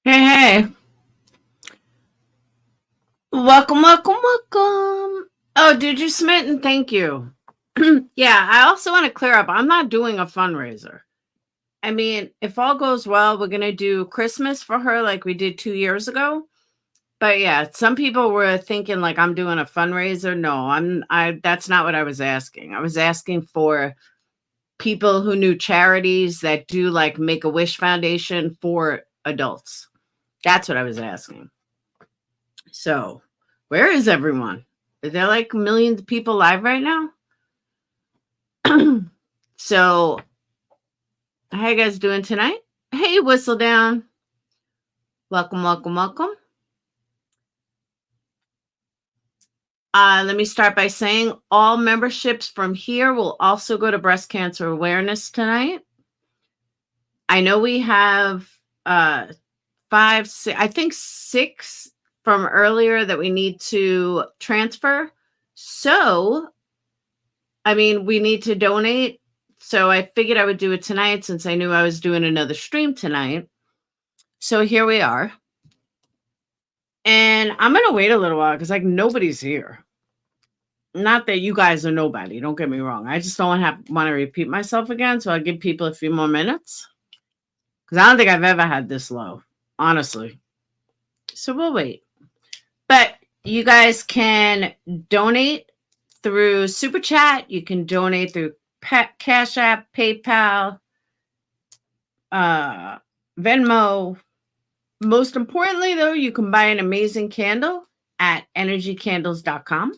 Hey, hey. Welcome, welcome, welcome. Oh, did you submit? And thank you. Yeah, I also want to clear up. I'm not doing a fundraiser. I mean, if all goes well, we're going to do Christmas for her like we did 2 years ago. But yeah, some people were thinking like I'm doing a fundraiser. No, that's not what I was asking. I was asking for people who knew charities that do like Make-A-Wish Foundation for adults? That's what I was asking. So, where is everyone? Is there like millions of people live right now? So, how you guys doing tonight? Hey, Whistle Down. Welcome, welcome, welcome. Let me start by saying all memberships from here will also go to breast cancer awareness tonight. I know we have 5, 6, I think 6 from earlier that we need to transfer. So, I mean, we need to donate. So I figured I would do it tonight since I knew I was doing another stream tonight. So here we are. And I'm going to wait a little while because like nobody's here. Not that you guys are nobody. Don't get me wrong. I just don't want to repeat myself again. So I'll give people a few more minutes. Because I don't think I've ever had this low, honestly. So we'll wait. But you guys can donate through Super Chat. You can donate through Cash App, PayPal, Venmo. Most importantly, though, you can buy an amazing candle at energycandles.com.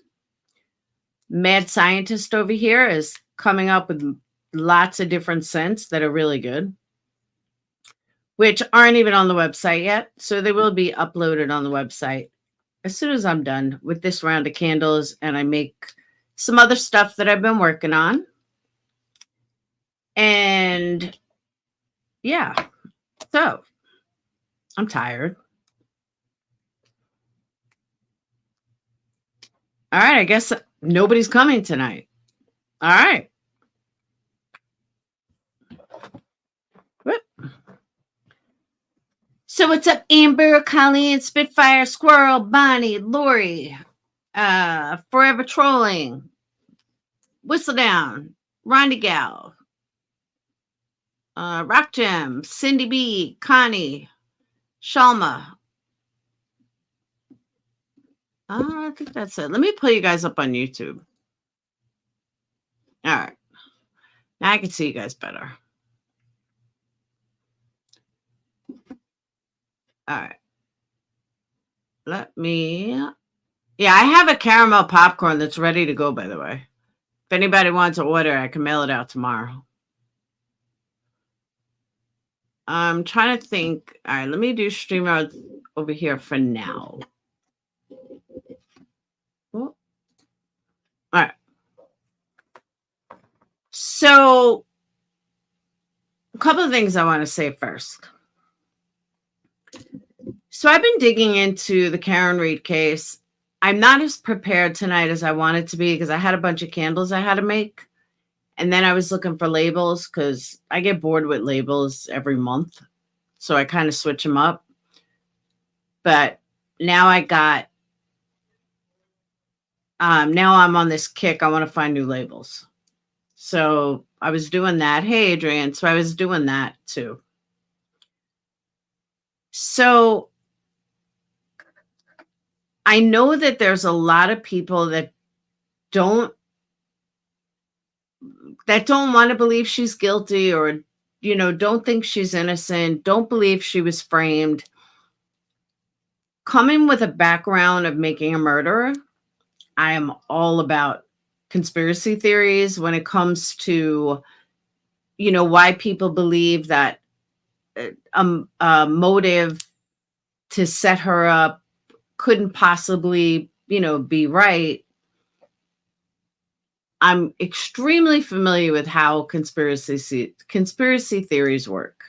Mad Scientist over here is coming up with lots of different scents that are really good, which aren't even on the website yet. So they will be uploaded on the website as soon as I'm done with this round of candles and I make some other stuff that I've been working on. And yeah, so I'm tired. All right, I guess nobody's coming tonight. All right. Whoop. So what's up, Amber, Colleen, Spitfire, Squirrel, Bonnie, Lori, Forever Trolling, Whistle Down, Rondy Gal, Rock Gem, Cindy B, Connie, Shalma. I think that's it. Let me pull you guys up on YouTube. All right. Now I can see you guys better. All right. Let me... Yeah, I have a caramel popcorn that's ready to go, by the way. If anybody wants to order, I can mail it out tomorrow. I'm trying to think. All right, let me do StreamYard over here for now. Oh. All right. So, a couple of things I want to say first. So, I've been digging into the Karen Reed case. I'm not as prepared tonight as I wanted to be because I had a bunch of candles I had to make. And then I was looking for labels because I get bored with labels every month. So I kind of switch them up. But now I got, now I'm on this kick. I want to find new labels. So I was doing that. Hey, Adrian. So I was doing that too. So I know that there's a lot of people that don't want to believe she's guilty or, you know, don't think she's innocent, don't believe she was framed. Coming with a background of making a murderer, I am all about conspiracy theories when it comes to, you know, why people believe that a motive to set her up couldn't possibly, you know, be right. I'm extremely familiar with how conspiracy theories work.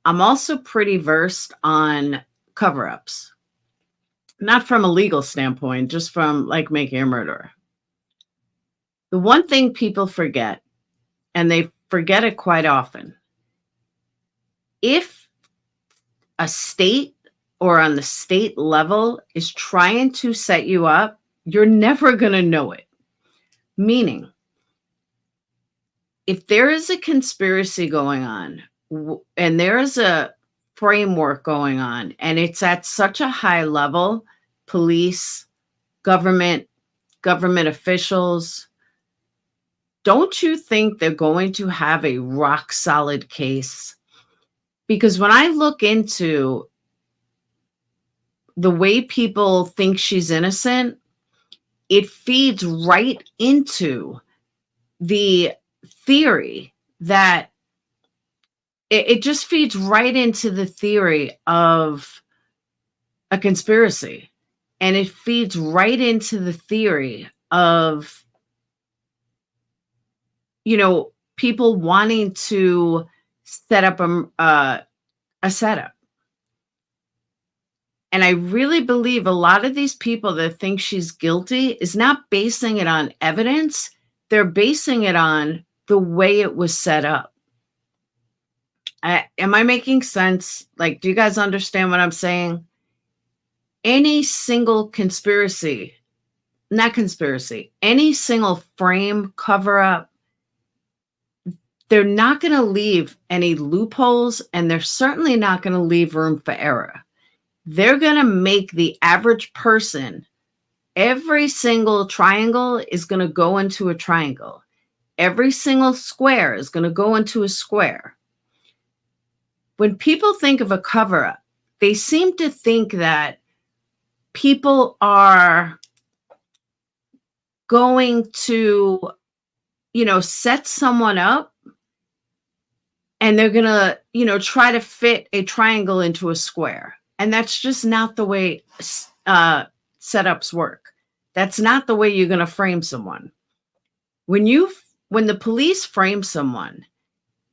I'm also pretty versed on cover-ups. Not from a legal standpoint, just from like making a murderer. The one thing people forget, and they forget it quite often, if a state or on the state level is trying to set you up, you're never going to know it. Meaning, if there is a conspiracy going on and there is a framework going on and it's at such a high level, police, government officials, don't you think they're going to have a rock solid case Because when I look into the way people think she's innocent, it feeds right into the theory that it just feeds right into the theory of a conspiracy. And it feeds right into the theory of, people wanting to set up a setup. And I really believe a lot of these people that think she's guilty is not basing it on evidence. They're basing it on the way it was set up. Am I making sense? Like, do you guys understand what I'm saying? Any single conspiracy, not conspiracy, any single frame, cover up, they're not going to leave any loopholes, and they're certainly not going to leave room for error. They're going to make the average person, every single triangle is going to go into a triangle. Every single square is going to go into a square. When people think of a cover up, they seem to think that people are going to, set someone up and they're going to, try to fit a triangle into a square. And that's just not the way setups work. That's not the way you're going to frame someone. When the police frame someone,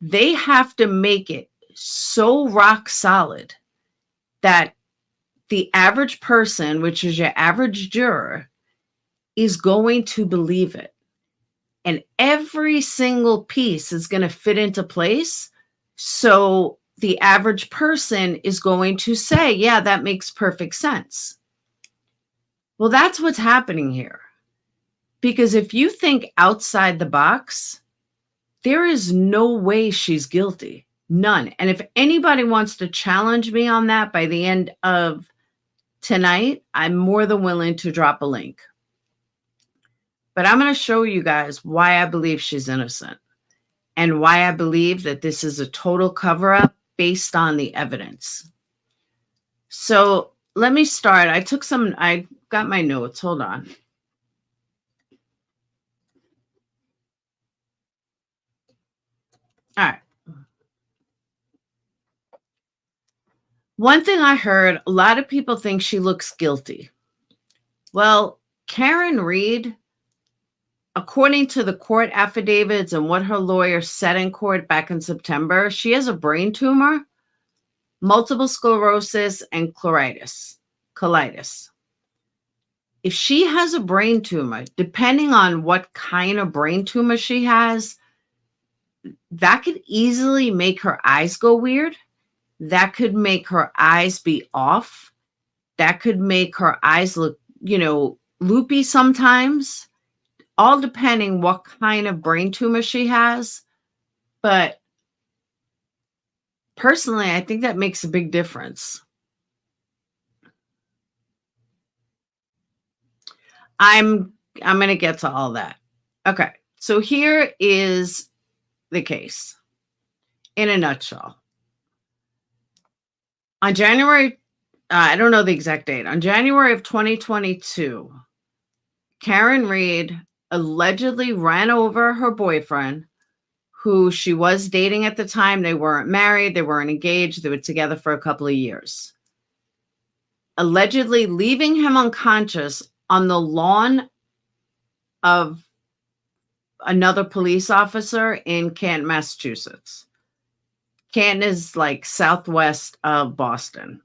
they have to make it so rock solid that the average person, which is your average juror, is going to believe it. And every single piece is going to fit into place. So the average person is going to say, yeah, that makes perfect sense. Well, that's what's happening here. Because if you think outside the box, there is no way she's guilty. None. And if anybody wants to challenge me on that by the end of tonight, I'm more than willing to drop a link. But I'm going to show you guys why I believe she's innocent and why I believe that this is a total cover-up based on the evidence. So let me start. I got my notes. Hold on. All right. One thing I heard, a lot of people think she looks guilty. Well, Karen Reed, according to the court affidavits and what her lawyer said in court back in September, she has a brain tumor, multiple sclerosis, and colitis. If she has a brain tumor, depending on what kind of brain tumor she has, that could easily make her eyes go weird. That could make her eyes be off. That could make her eyes look, loopy sometimes, all depending what kind of brain tumor she has. But personally, I think that makes a big difference. I'm going to get to all that. Okay. So here is the case in a nutshell. On January, I don't know the exact date, on January of 2022, Karen Reed allegedly ran over her boyfriend, who she was dating at the time. They weren't married, they weren't engaged, they were together for a couple of years. Allegedly leaving him unconscious on the lawn of another police officer in Canton, Massachusetts. Canton is like southwest of Boston.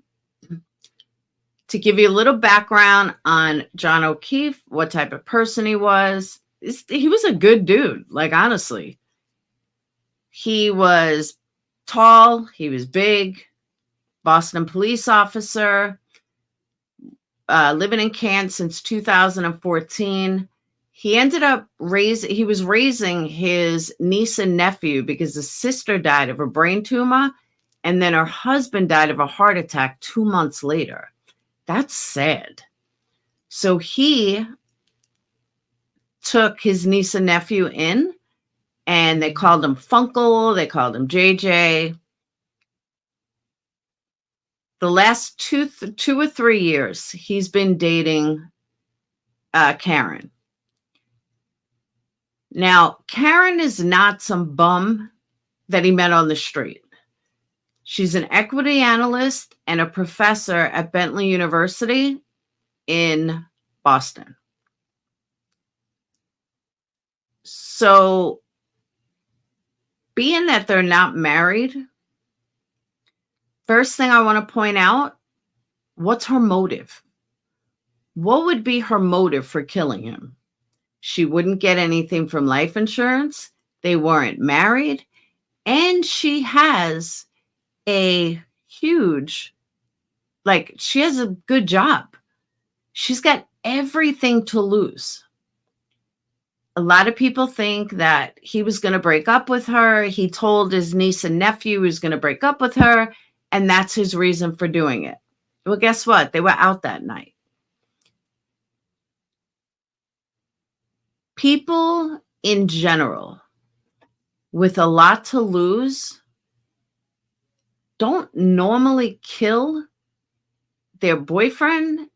To give you a little background on John O'Keefe, what type of person he was a good dude, like honestly. He was tall, he was big, Boston police officer, living in Canton since 2014. He ended up raising his niece and nephew because his sister died of a brain tumor, and then her husband died of a heart attack 2 months later. That's sad. So he took his niece and nephew in, and they called him Funkle, they called him JJ. The last 2 or 3 years, he's been dating Karen. Now, Karen is not some bum that he met on the street. She's an equity analyst and a professor at Bentley University in Boston. So, being that they're not married, first thing I want to point out, what's her motive? What would be her motive for killing him? She wouldn't get anything from life insurance. They weren't married. And she has a huge, she has a good job. She's got everything to lose. A lot of people think that he was going to break up with her. He told his niece and nephew he was going to break up with her, and that's his reason for doing it. Well, guess what? They were out that night. People in general with a lot to lose don't normally kill their boyfriend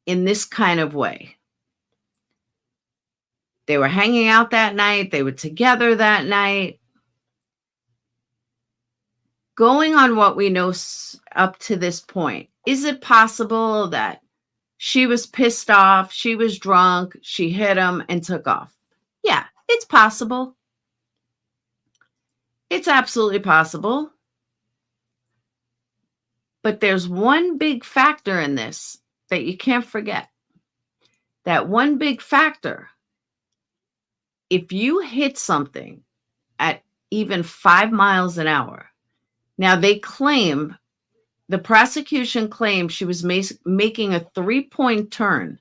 in this kind of way. They were hanging out that night. They were together that night. Going on what we know up to this point, is it possible that she was pissed off, she was drunk, she hit him and took off? Yeah, it's possible. It's absolutely possible. But there's one big factor in this that you can't forget. That one big factor, if you hit something at even 5 miles an hour, now they claim, the prosecution claimed she was making a 3-point turn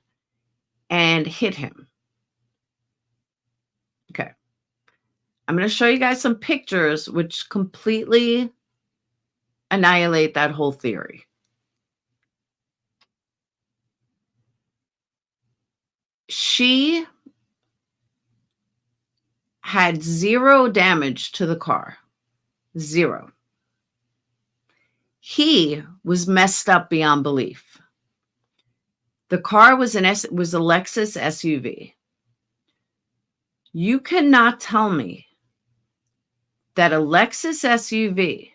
and hit him. Okay. I'm going to show you guys some pictures which completely annihilate that whole theory. She had 0 damage to the car. 0. He was messed up beyond belief. The car was a Lexus SUV. You cannot tell me that a Lexus SUV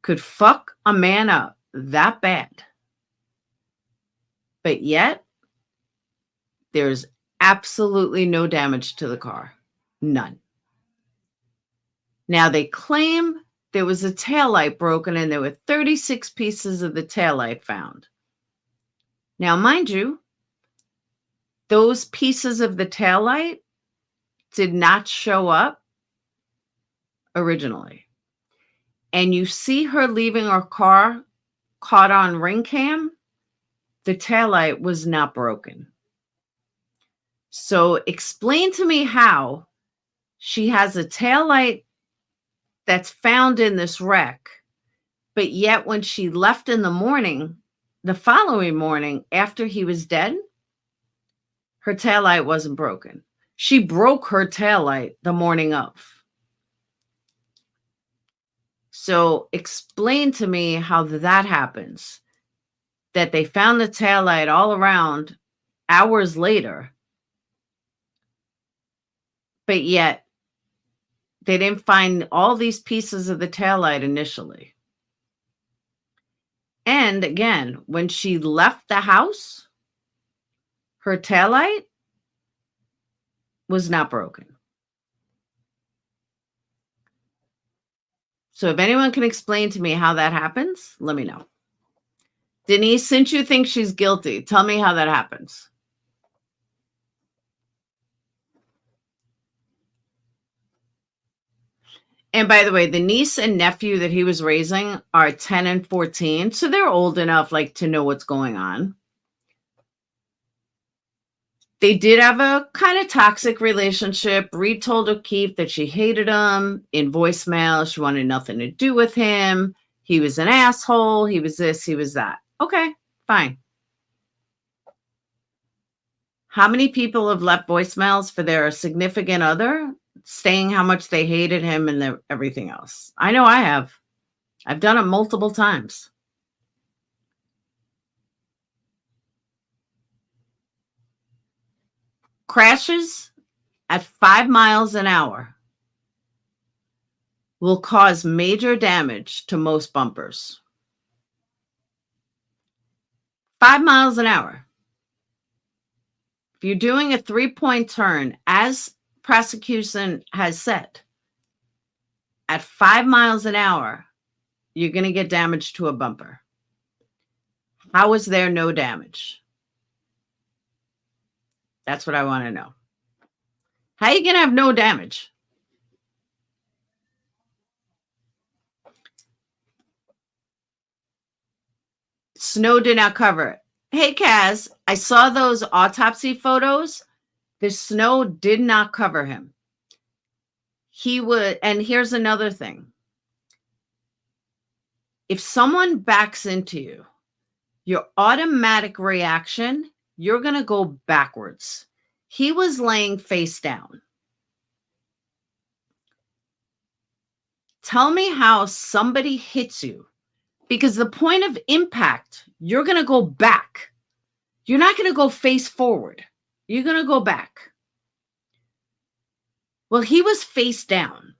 could fuck a man up that bad, but yet there's absolutely no damage to the car. None. Now, they claim there was a taillight broken and there were 36 pieces of the taillight found. Now, mind you, those pieces of the taillight did not show up originally. And you see her leaving her car caught on ring cam, the taillight was not broken. So explain to me how she has a taillight that's found in this wreck, but yet when she left in the morning, the following morning after he was dead, her taillight wasn't broken. She broke her taillight the morning of. So explain to me how that happens, that they found the taillight all around hours later, but yet they didn't find all these pieces of the taillight initially. And again, when she left the house, her taillight was not broken. So if anyone can explain to me how that happens, let me know. Denise, since you think she's guilty, tell me how that happens. And by the way, the niece and nephew that he was raising are 10 and 14. So they're old enough to know what's going on. They did have a kind of toxic relationship. Reed told O'Keefe that she hated him in voicemail. She wanted nothing to do with him. He was an asshole. He was this, he was that. Okay, fine. How many people have left voicemails for their significant other saying how much they hated him and everything else? I know I have. I've done it multiple times. Crashes at 5 miles an hour will cause major damage to most bumpers. 5 miles an hour. If you're doing a 3-point turn, as prosecution has said, at 5 miles an hour, you're going to get damage to a bumper. How is there no damage? That's what I want to know. How are you going to have no damage? Snow did not cover it. Hey, Kaz, I saw those autopsy photos. The snow did not cover him. He would, and here's another thing. If someone backs into you, your automatic reaction, you're going to go backwards. He was laying face down. Tell me how somebody hits you, because the point of impact, you're going to go back. You're not going to go face forward. You're going to go back. Well, he was face down.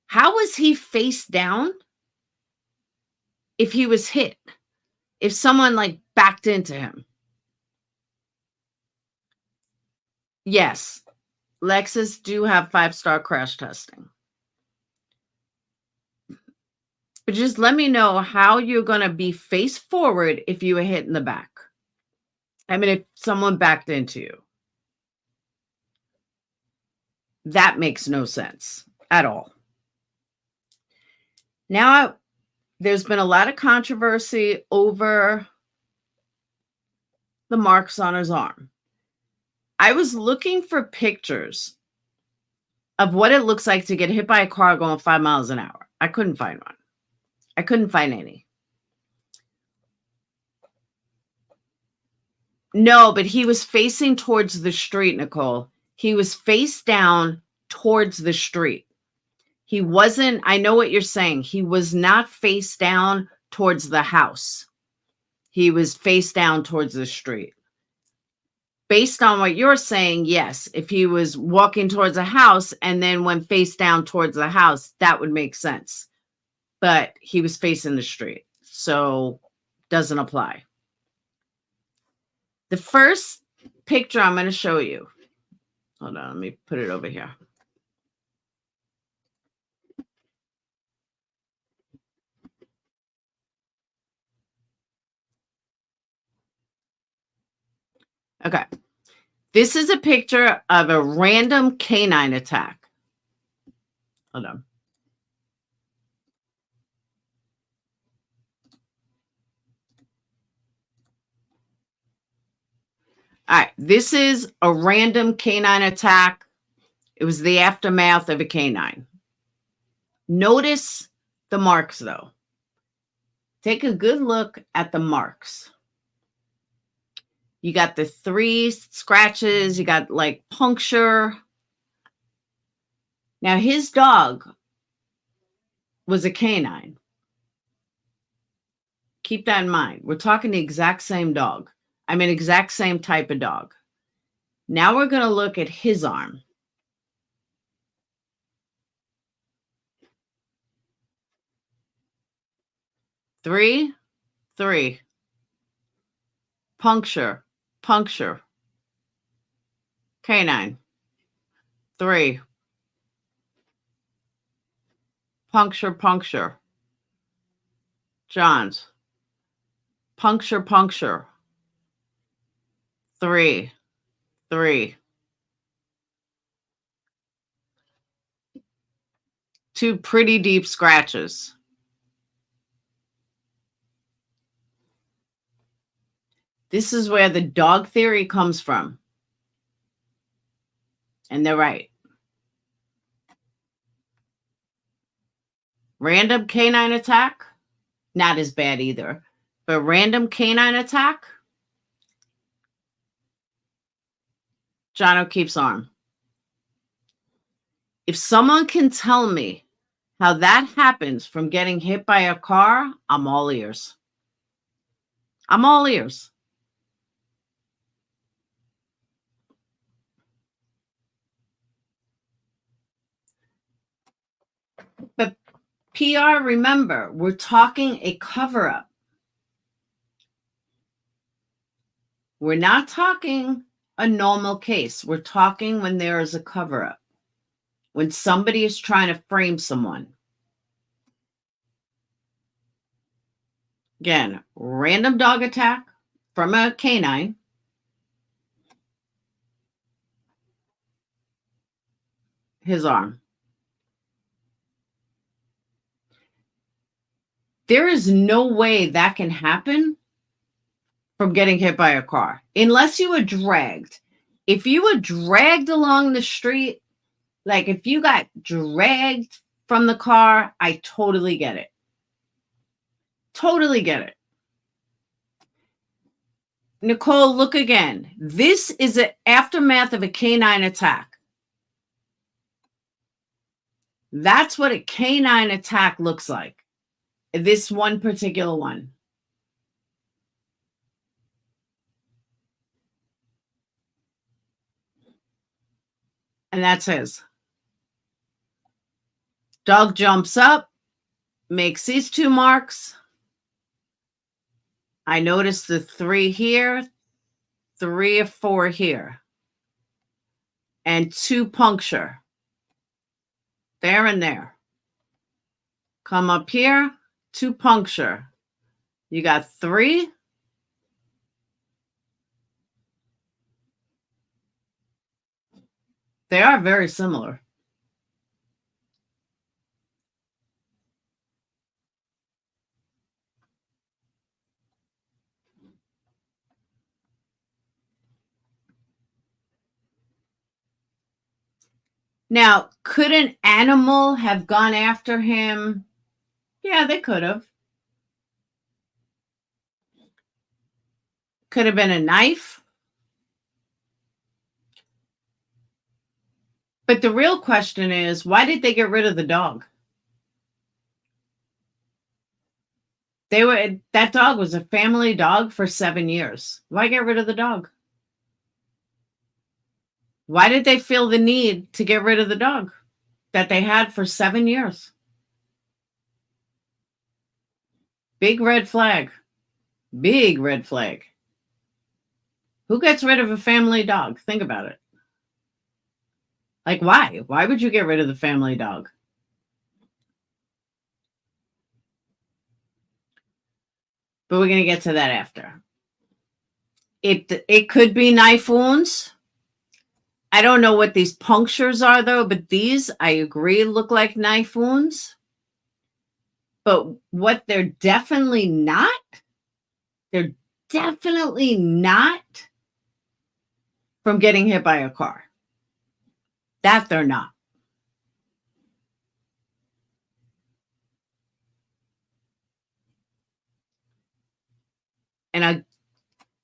How was he face down if he was hit? If someone like backed into him? Yes, Lexus do have 5-star crash testing. But just let me know how you're going to be face forward if you were hit in the back. I mean, if someone backed into you. That makes no sense at all. Now, there's been a lot of controversy over the marks on his arm. I was looking for pictures of what it looks like to get hit by a car going 5 miles an hour. I couldn't find one. I couldn't find any. No, but he was facing towards the street, Nicole. He was face down towards the street. He wasn't, I know what you're saying. He was not face down towards the house. He was face down towards the street. Based on what you're saying, yes. If he was walking towards a house and then went face down towards the house, that would make sense. But he was facing the street, so doesn't apply. The first picture I'm going to show you. Hold on, let me put it over here. Okay. This is a picture of a random canine attack. Hold on. All right. This is a random canine attack. It was the aftermath of a canine. Notice the marks, though. Take a good look at the marks. You got the 3 scratches. You got like puncture. Now, his dog was a canine. Keep that in mind. We're talking the exact same dog. I mean, exact same type of dog. Now we're going to look at his arm. Three. Puncture. Canine. 3. Puncture. John's. Puncture. 3. 2 pretty deep scratches. This is where the dog theory comes from. And they're right. Random canine attack, not as bad either. But random canine attack, John O'Keefe's arm. If someone can tell me How that happens from getting hit by a car, I'm all ears. I'm all ears. But PR, remember, we're talking a cover up. We're not talking a normal case. We're talking when there is a cover up, when somebody is trying to frame someone. Again, random dog attack from a canine. His arm. There is no way that can happen from getting hit by a car unless you were dragged. If you were dragged along the street, like if you got dragged from the car, I totally get it. Totally get it. Nicole, look again. This is an aftermath of a canine attack. That's what a canine attack looks like. This one particular one. And that's his. Dog jumps up, makes these 2 marks. I noticed the 3 here, 3 or 4 here, and 2 puncture. There and there. Come up here, 2 puncture. You got 3. They are very similar. Now, could an animal have gone after him? Yeah, they could have. Could have been a knife. But the real question is, why did they get rid of the dog? That dog was a family dog for 7 years. Why get rid of the dog? Why did they feel the need to get rid of the dog that they had for 7 years? Big red flag. Big red flag. Who gets rid of a family dog? Think about it. Like, why? Why would you get rid of the family dog? But we're going to get to that after. It could be knife wounds. I don't know what these punctures are, though, but these, I agree, look like knife wounds. But what they're definitely not from getting hit by a car. That they're not. And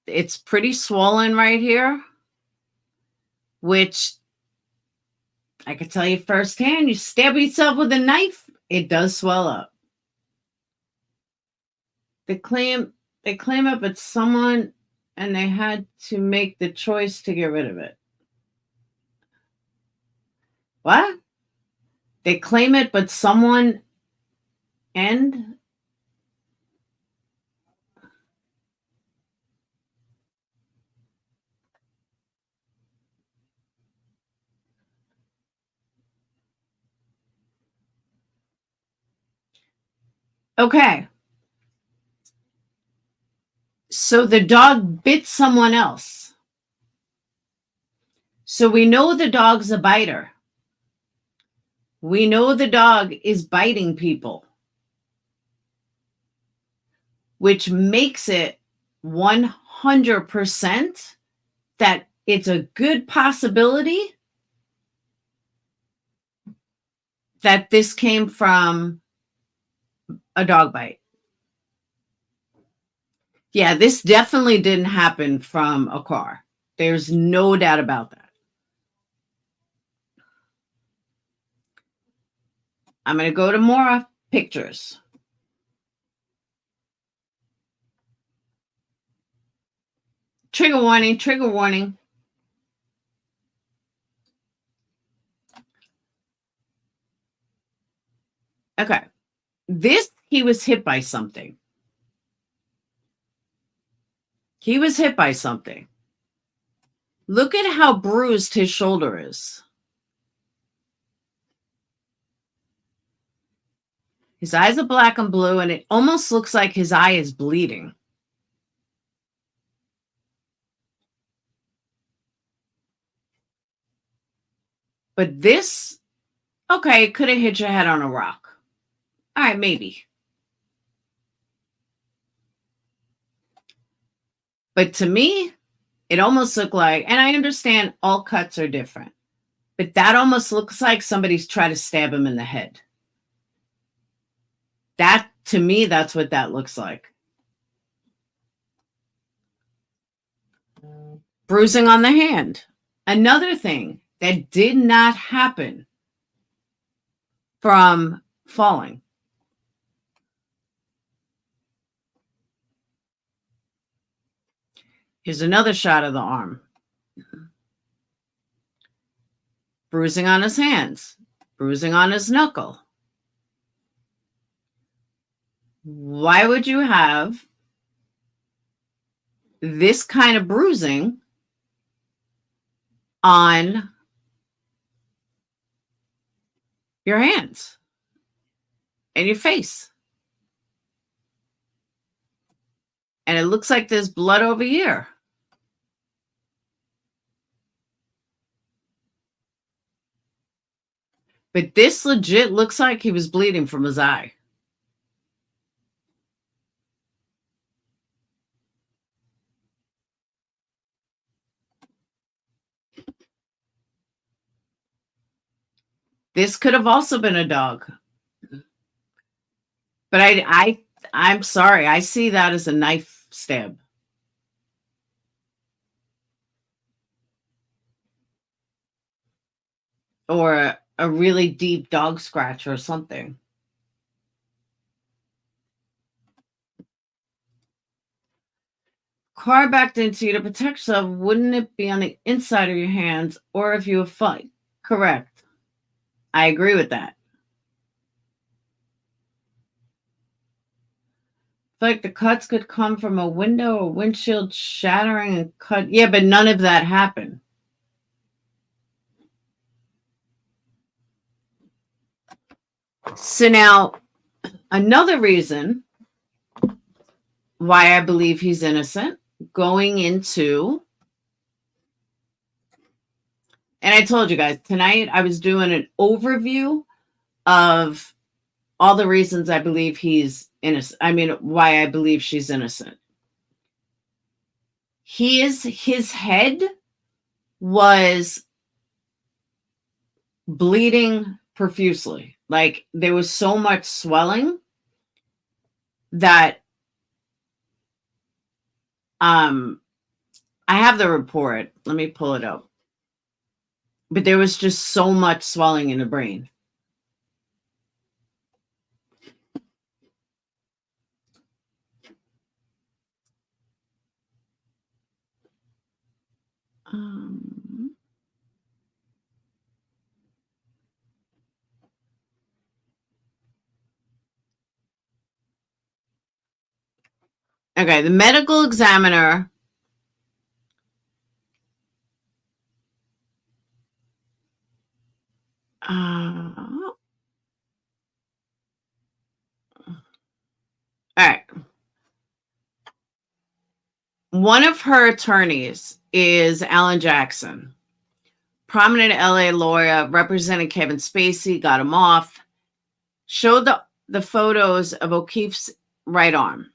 it's pretty swollen right here, which I could tell you firsthand, you stab yourself with a knife, it does swell up. They claim it, but someone, and they had to make the choice to get rid of it. What? They claim it, but someone and okay. So the dog bit someone else. So we know the dog's a biter. We know the dog is biting people, which makes it 100% that it's a good possibility that this came from a dog bite. Yeah, this definitely didn't happen from a car. There's no doubt about that. I'm going to go to more pictures. Trigger warning, trigger warning. Okay. This, he was hit by something. He was hit by something. Look at how bruised his shoulder is. His eyes are black and blue, and it almost looks like his eye is bleeding. But this, okay, could have hit your head on a rock. All right, maybe. But to me, it almost looked like, and I understand all cuts are different, but that almost looks like somebody's trying to stab him in the head. That, to me, that's what that looks like. Bruising on the hand. Another thing that did not happen from falling. Here's another shot of the arm. Bruising on his hands. Bruising on his knuckle. Why would you have this kind of bruising on your hands and your face? And it looks like there's blood over here. But this legit looks like he was bleeding from his eye. This could have also been a dog. But I'm sorry. I see that as a knife stab. Or a really deep dog scratch or something. Car backed into you to protect yourself. Wouldn't it be on the inside of your hands or if you were fight? Correct. I agree with that. Like the cuts could come from a window or windshield shattering and cut. Yeah, but none of that happened. So now, another reason why I believe he's innocent, going into, and I told you guys, tonight I was doing an overview of all the reasons I believe he's innocent. I mean, why I believe she's innocent. His head was bleeding profusely. Like there was so much swelling that I have the report. Let me pull it up. But there was just so much swelling in the brain. Okay, the medical examiner all right. One of her attorneys is Alan Jackson, prominent LA lawyer, represented Kevin Spacey, got him off, showed the photos of O'Keefe's right arm,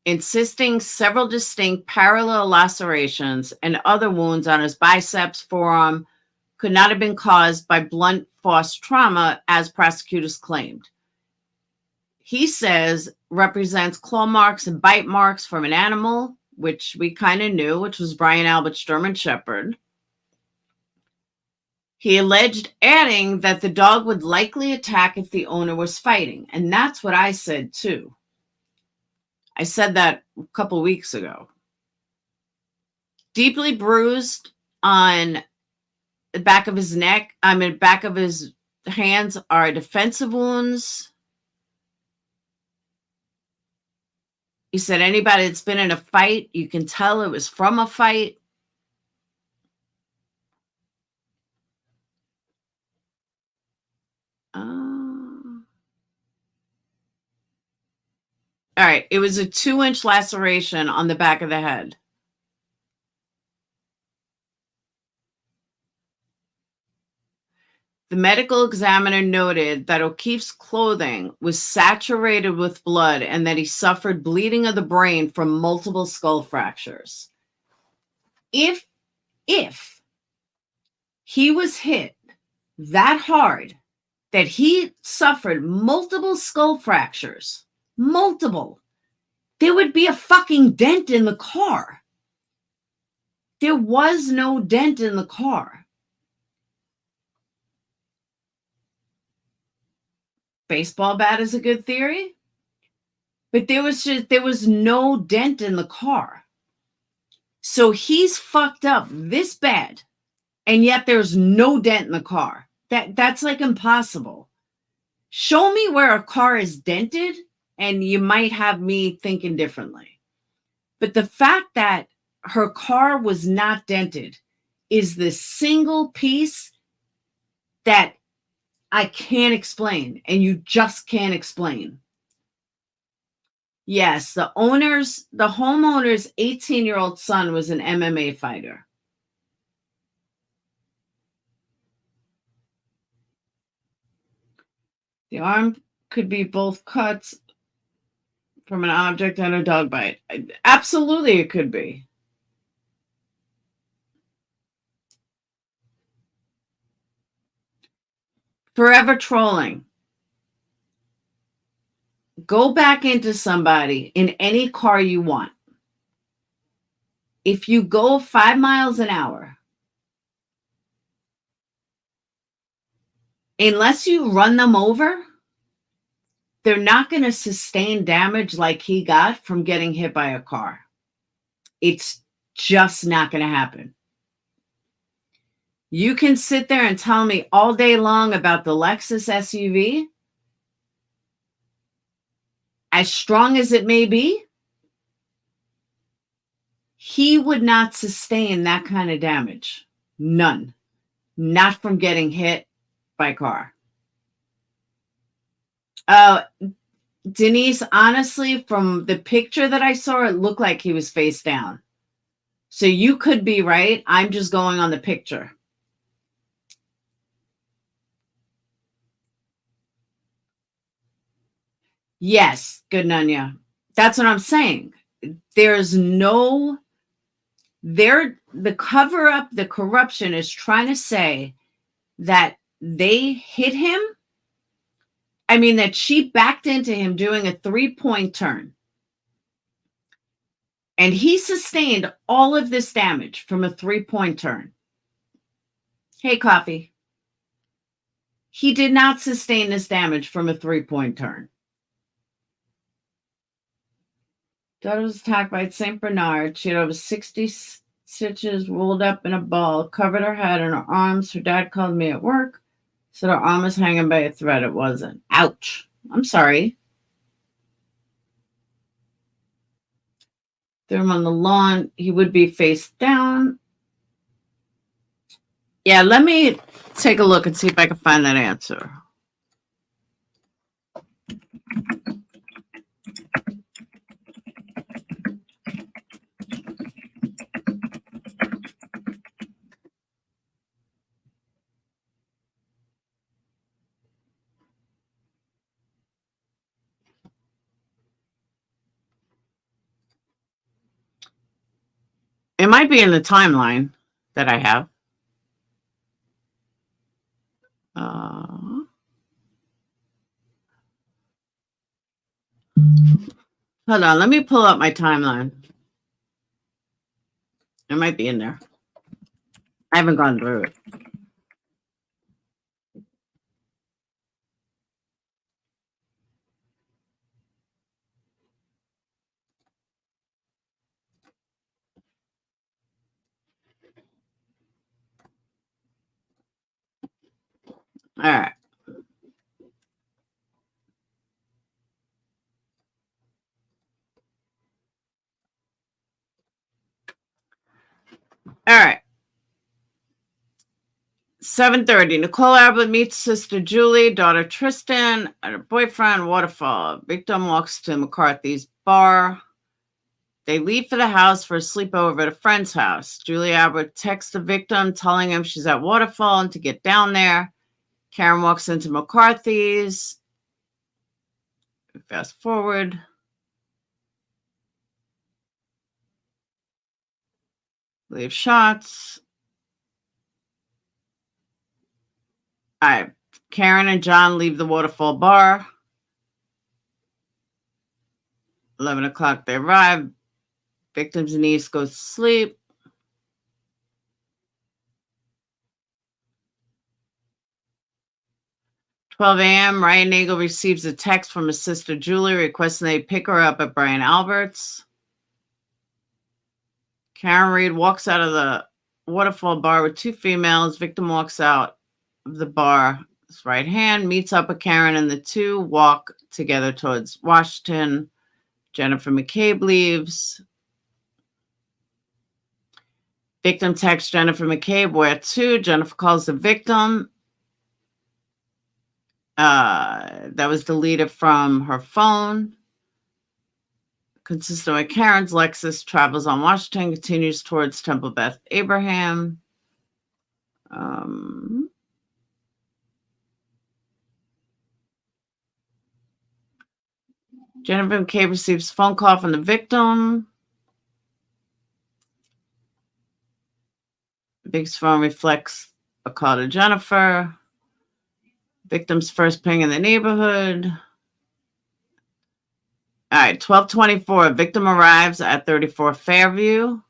insisting several distinct parallel lacerations and other wounds on his biceps, forearm could not have been caused by blunt force trauma, as prosecutors claimed. He says represents claw marks and bite marks from an animal, which we kind of knew, which was Brian Albert's German Shepherd. He alleged, adding that the dog would likely attack if the owner was fighting. And that's what I said too. I said that a couple weeks ago. Deeply bruised on the back of his neck, back of his hands are defensive wounds. He said anybody that's been in a fight, you can tell it was from a fight. All right, it was a 2-inch laceration on the back of the head. The medical examiner noted that O'Keefe's clothing was saturated with blood and that he suffered bleeding of the brain from multiple skull fractures. If he was hit that hard that he suffered multiple skull fractures, there would be a fucking dent in the car. There was no dent in the car. Baseball bat is a good theory, but there was no dent in the car. So he's fucked up this bad, and yet there's no dent in the car. That's like impossible. Show me where a car is dented, and you might have me thinking differently. But the fact that her car was not dented is the single piece that I can't explain, and you just can't explain. Yes, the homeowner's 18-year-old son was an MMA fighter. The arm could be both cuts from an object and a dog bite. Absolutely, it could be. Forever trolling. Go back into somebody in any car you want. If you go 5 miles an hour, unless you run them over, they're not going to sustain damage like he got from getting hit by a car. It's just not going to happen. You can sit there and tell me all day long about the Lexus SUV, as strong as it may be, he would not sustain that kind of damage. None. Not from getting hit by a car. Denise, honestly, from the picture that I saw, it looked like he was face down. So you could be right. I'm just going on the picture. Yes, good Nunya. That's what I'm saying. There's no, the cover up, the corruption is trying to say that they hit him. I mean, that she backed into him doing a 3-point turn. And he sustained all of this damage from a 3-point turn. Hey, Coffee. He did not sustain this damage from a 3-point turn. Daughter was attacked by St. Bernard. She had over 60 stitches rolled up in a ball, covered her head and her arms. Her dad called me at work, said her arm was hanging by a thread. It wasn't. Ouch. I'm sorry. Threw him on the lawn. He would be face down. Yeah, let me take a look and see if I can find that answer. It might be in the timeline that I have. Hold on, let me pull up my timeline. It might be in there. I haven't gone through it. All right. All right. 7:30. Nicole Abbott meets sister Julie, daughter Tristan, and her boyfriend Waterfall. Victim walks to McCarthy's bar. They leave for the house for a sleepover at a friend's house. Julie Abbott texts the victim telling him she's at Waterfall and to get down there. Karen walks into McCarthy's. Fast forward. Leave shots. All right. Karen and John leave the Waterfall bar. 11 o'clock, they arrive. Victim's niece goes to sleep. 12 a.m., Ryan Nagel receives a text from his sister Julie requesting they pick her up at Brian Albert's. Karen Reed walks out of the Waterfall bar with two females. Victim walks out of the bar, his right hand, meets up with Karen, and the two walk together towards Washington. Jennifer McCabe leaves. Victim texts Jennifer McCabe, where to? Jennifer calls the victim. That was deleted from her phone. Consistent with Karen's, Lexus travels on Washington, continues towards Temple Beth Abraham. Jennifer McCabe receives a phone call from the victim. Vic's phone reflects a call to Jennifer. Victim's first ping in the neighborhood. All right, 12:24. Victim arrives at 34 Fairview.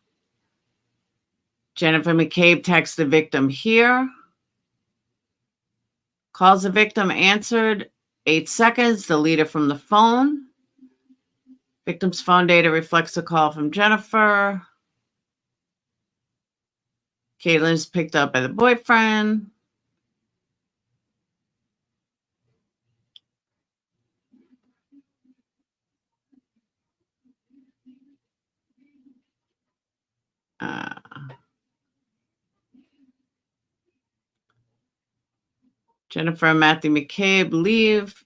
Jennifer McCabe texts the victim here. Calls the victim, answered. 8 seconds, deleted from the phone. Victim's phone data reflects a call from Jennifer. Caitlin's picked up by the boyfriend. Jennifer and Matthew McCabe leave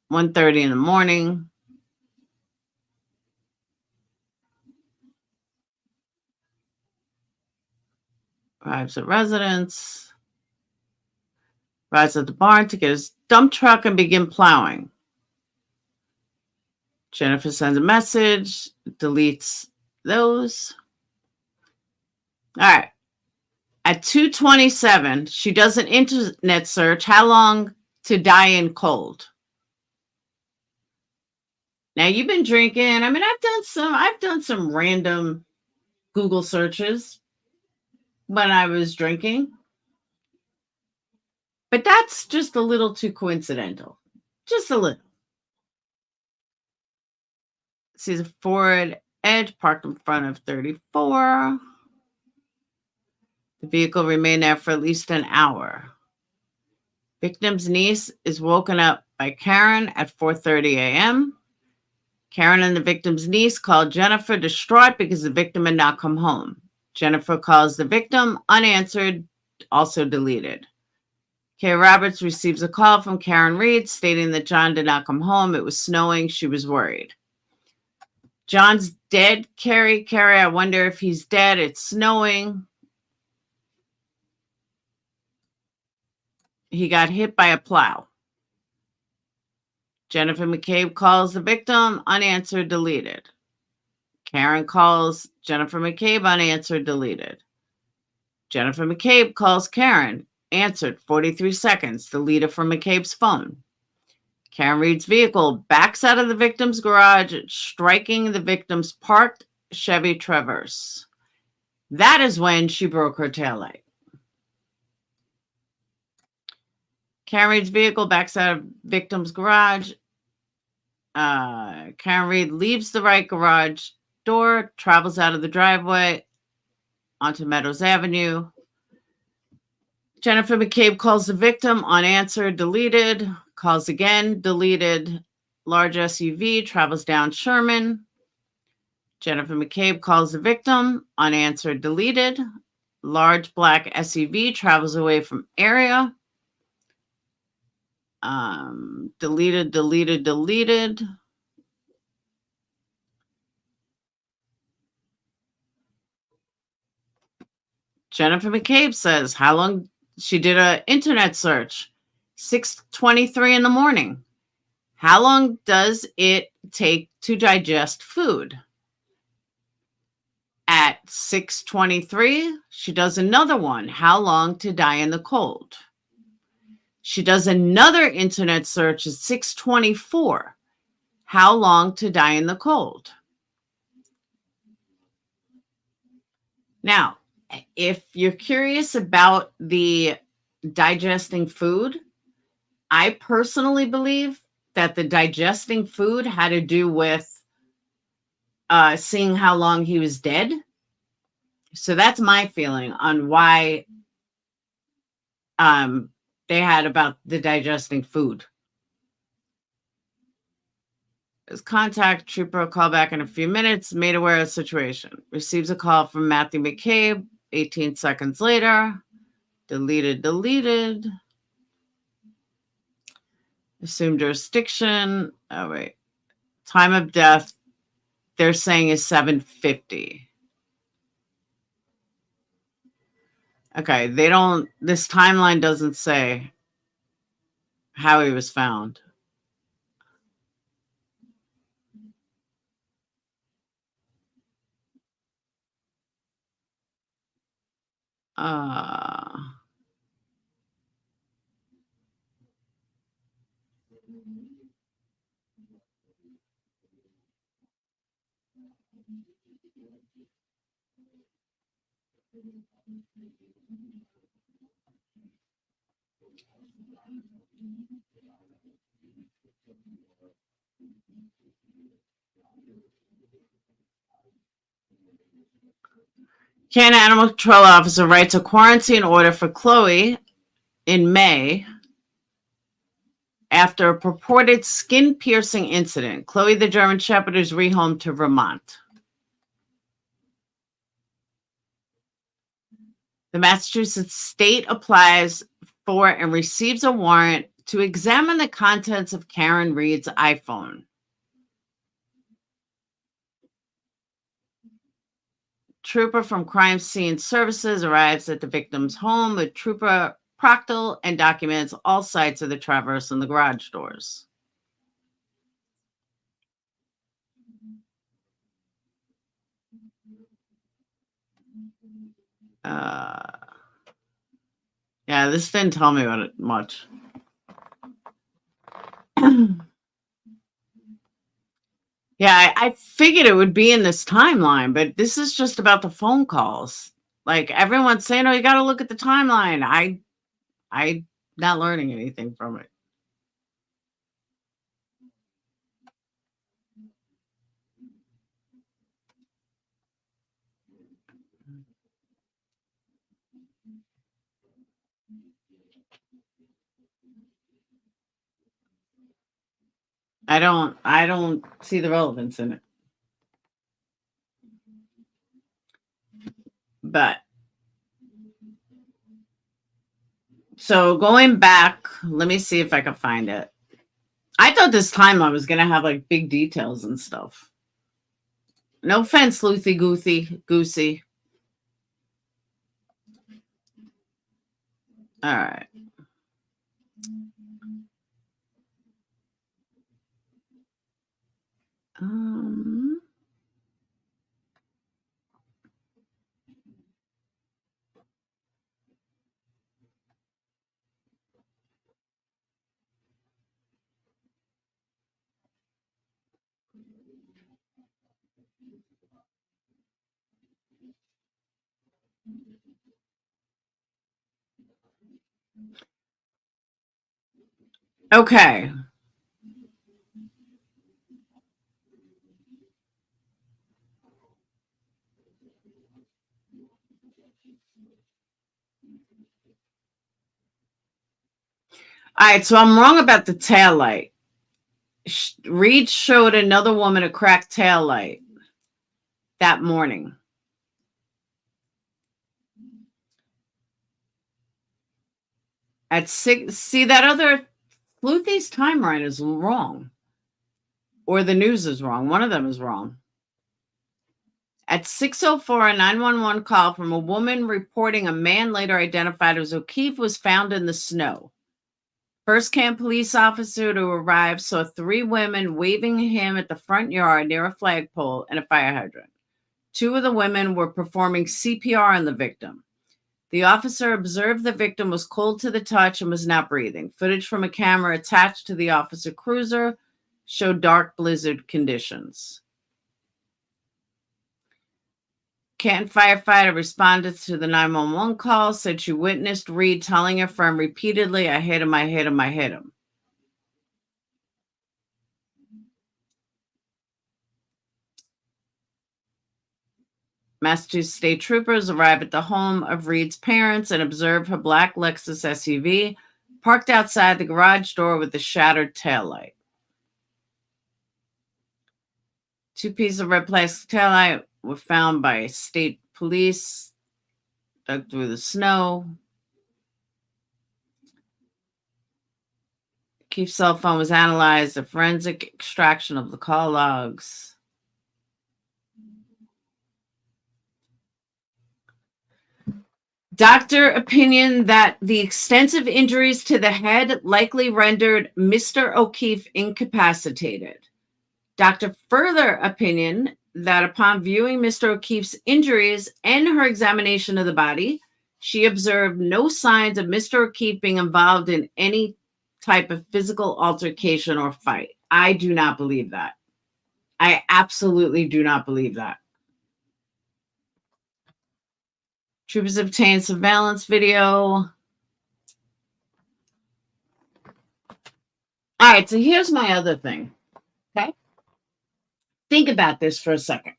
1:30 in the morning. Arrives at residence. Arrives at the barn to get his dump truck and begin plowing. Jennifer sends a message, deletes those. All right. At 2:27, she does an internet search. How long to die in cold? Now you've been drinking. I mean, I've done some random Google searches when I was drinking. But that's just a little too coincidental. Just a little. Sees a Ford Edge parked in front of 34. The vehicle remained there for at least an hour. Victim's niece is woken up by Karen at 4:30 a.m. Karen and the victim's niece called Jennifer, distraught because the victim had not come home. Jennifer calls the victim, unanswered, also deleted. Kay Roberts receives a call from Karen Reed stating that John did not come home. It was snowing. She was worried. John's dead, Carrie. Carrie, I wonder if he's dead. It's snowing. He got hit by a plow. Jennifer McCabe calls the victim, unanswered, deleted. Karen calls Jennifer McCabe, unanswered, deleted. Jennifer McCabe calls Karen, answered, 43 seconds, deleted from McCabe's phone. Karen Reed's vehicle backs out of the victim's garage, striking the victim's parked Chevy Traverse. That is when she broke her taillight. Karen Reed's vehicle backs out of victim's garage. Karen Reed leaves the right garage door, travels out of the driveway onto Meadows Avenue. Jennifer McCabe calls the victim, unanswered, deleted. Calls again, deleted. Large SUV travels down Sherman. Jennifer McCabe calls the victim, unanswered, deleted. Large black SUV travels away from area. Deleted, deleted, deleted. Jennifer McCabe says how long she did an internet search. 6:23 in the morning. How long does it take to digest food? At 6:23, she does another one. How long to die in the cold? She does another internet search at 6:24. How long to die in the cold? Now, if you're curious about the digesting food, I personally believe that the digesting food had to do with seeing how long he was dead. So that's my feeling on why they had about the digesting food. His contact trooper call back in a few minutes, made aware of the situation. Receives a call from Matthew McCabe 18 seconds later. Deleted, deleted. Assumed jurisdiction. Oh, wait. Time of death, they're saying is 7:50. Okay, they don't, this timeline doesn't say how he was found. Canada Animal Control Officer writes a quarantine order for Chloe in May after a purported skin-piercing incident. Chloe the German Shepherd is rehomed to Vermont. The Massachusetts state applies for and receives a warrant to examine the contents of Karen Reed's iPhone. Trooper from Crime Scene Services arrives at the victim's home with Trooper Proctel and documents all sites of the traverse and the garage doors. Yeah, this didn't tell me about it much. Yeah, I figured it would be in this timeline, but this is just about the phone calls. Like everyone's saying, "Oh, you got to look at the timeline." I not learning anything from it. I don't see the relevance in it. But so going back, let me see if I can find it. I thought this timeline was gonna have like big details and stuff. No offense, Lucy Goosey. All right. Okay. All right, so I'm wrong about the tail light. Reed showed another woman a cracked tail light that morning. At 6, see that other Luthie's timeline is wrong. Or the news is wrong. One of them is wrong. At 6:04, a 911 call from a woman reporting a man later identified as O'Keefe was found in the snow. First camp police officer to arrive saw 3 women waving him at the front yard near a flagpole and a fire hydrant. 2 of the women were performing CPR on the victim. The officer observed the victim was cold to the touch and was not breathing. Footage from a camera attached to the officer cruiser showed dark blizzard conditions. Canton firefighter responded to the 911 call, said she witnessed Reed telling her friend repeatedly, I hit him, I hit him, I hit him. Massachusetts state troopers arrived at the home of Reed's parents and observed her black Lexus SUV parked outside the garage door with a shattered taillight. 2 pieces of red plastic taillight were found by state police, dug through the snow. Keith's cell phone was analyzed, a forensic extraction of the call logs. Doctor opinion that the extensive injuries to the head likely rendered Mr. O'Keefe incapacitated. Doctor further opinion that upon viewing Mr. O'Keefe's injuries and her examination of the body, she observed no signs of Mr. O'Keefe being involved in any type of physical altercation or fight. I do not believe that. I absolutely do not believe that. Troopers obtained surveillance video. All right, so here's my other thing. Okay. Think about this for a second.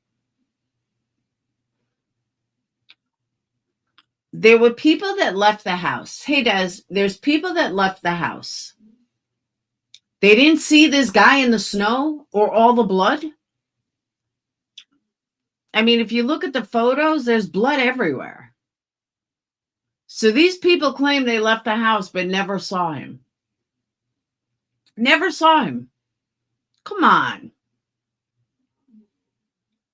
There were people that left the house. Hey, Des, there's people that left the house. They didn't see this guy in the snow or all the blood. I mean, if you look at the photos, there's blood everywhere. So these people claim they left the house but never saw him. Never saw him. Come on.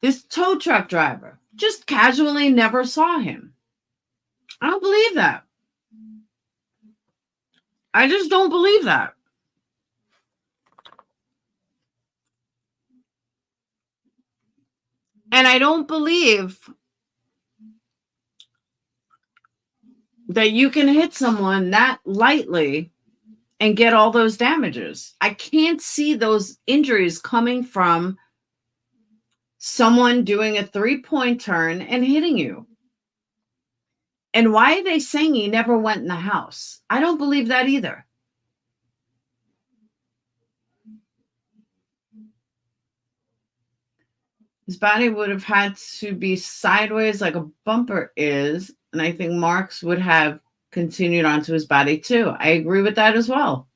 This tow truck driver just casually never saw him. I don't believe that. I just don't believe that. And I don't believe that you can hit someone that lightly and get all those damages. I can't see those injuries coming from someone doing a 3-point turn and hitting you. And why are they saying he never went in the house? I don't believe that either. His body would have had to be sideways like a bumper is, and I think marks would have continued onto his body too. I agree with that as well.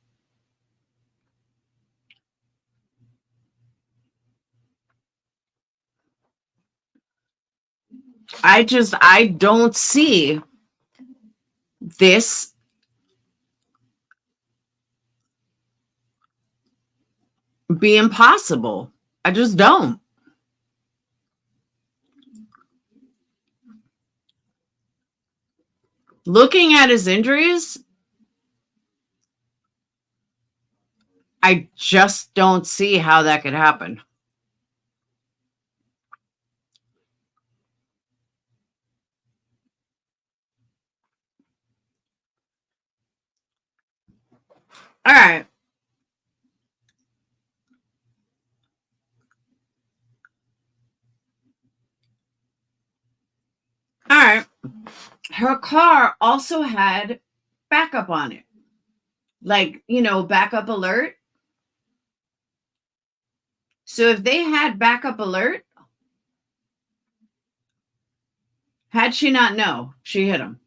I don't see this being possible. I just don't. Looking at his injuries, I just don't see how that could happen. All right. All right. Her car also had backup on it. Like, backup alert. So if they had backup alert, had she not know, she hit him.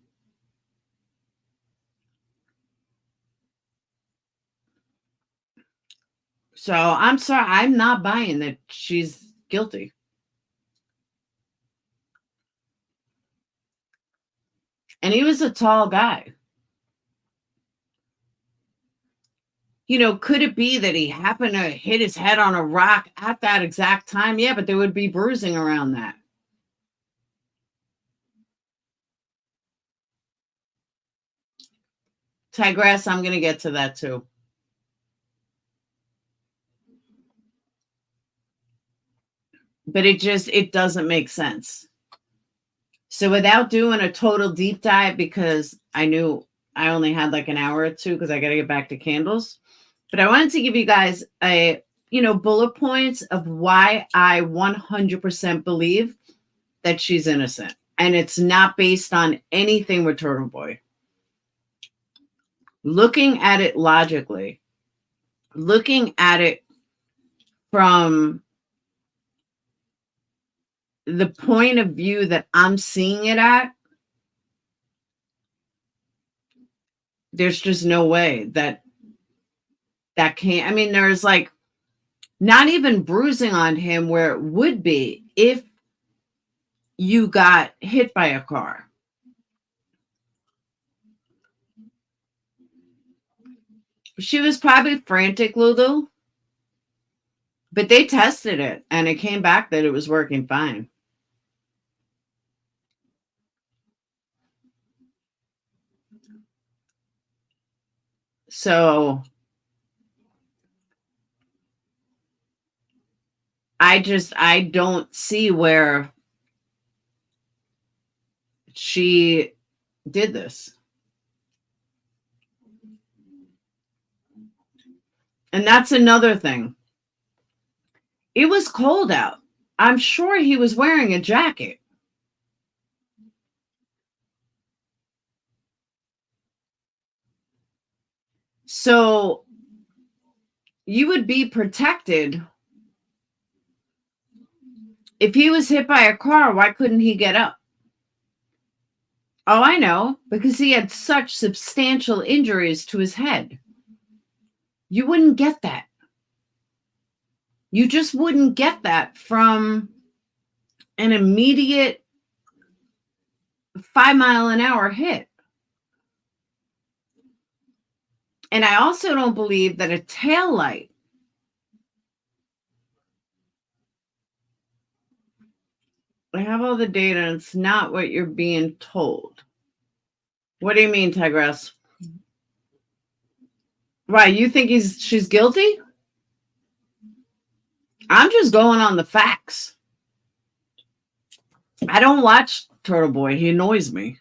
So I'm sorry, I'm not buying that she's guilty. And he was a tall guy. You know, could it be that he happened to hit his head on a rock at that exact time? Yeah, but there would be bruising around that. Tigress, I'm going to get to that too. But it doesn't make sense. So without doing a total deep dive, because I knew I only had like an hour or two because I got to get back to candles. But I wanted to give you guys a, bullet points of why I 100% believe that she's innocent. And it's not based on anything with Turtle Boy. Looking at it logically, looking at it from the point of view that I'm seeing it at, there's just no way that can't. I mean, there's like not even bruising on him where it would be if you got hit by a car. She was probably frantic, Lulu, but they tested it and it came back that it was working fine. So I don't see where she did this. And that's another thing. It was cold out. I'm sure he was wearing a jacket. So you would be protected. If he was hit by a car, why couldn't he get up? Oh, I know, because he had such substantial injuries to his head. You wouldn't get that. You just wouldn't get that from an immediate 5-mile-an-hour hit. And I also don't believe that a taillight I have all the data and it's not what you're being told. What do you mean, Tigress? Why, you think she's guilty? I'm just going on the facts. I don't watch Turtle Boy. He annoys me.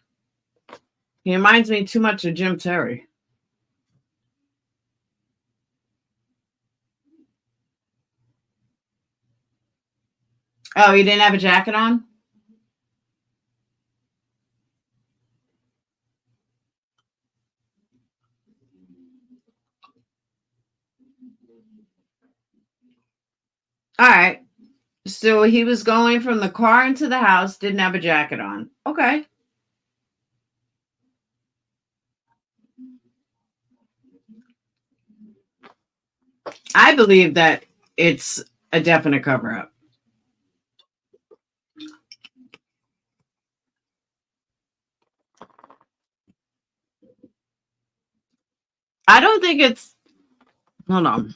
He reminds me too much of Jim Terry. Oh, you didn't have a jacket on? All right. So he was going from the car into the house, didn't have a jacket on. Okay. I believe that it's a definite cover-up. I don't think it's... Hold on.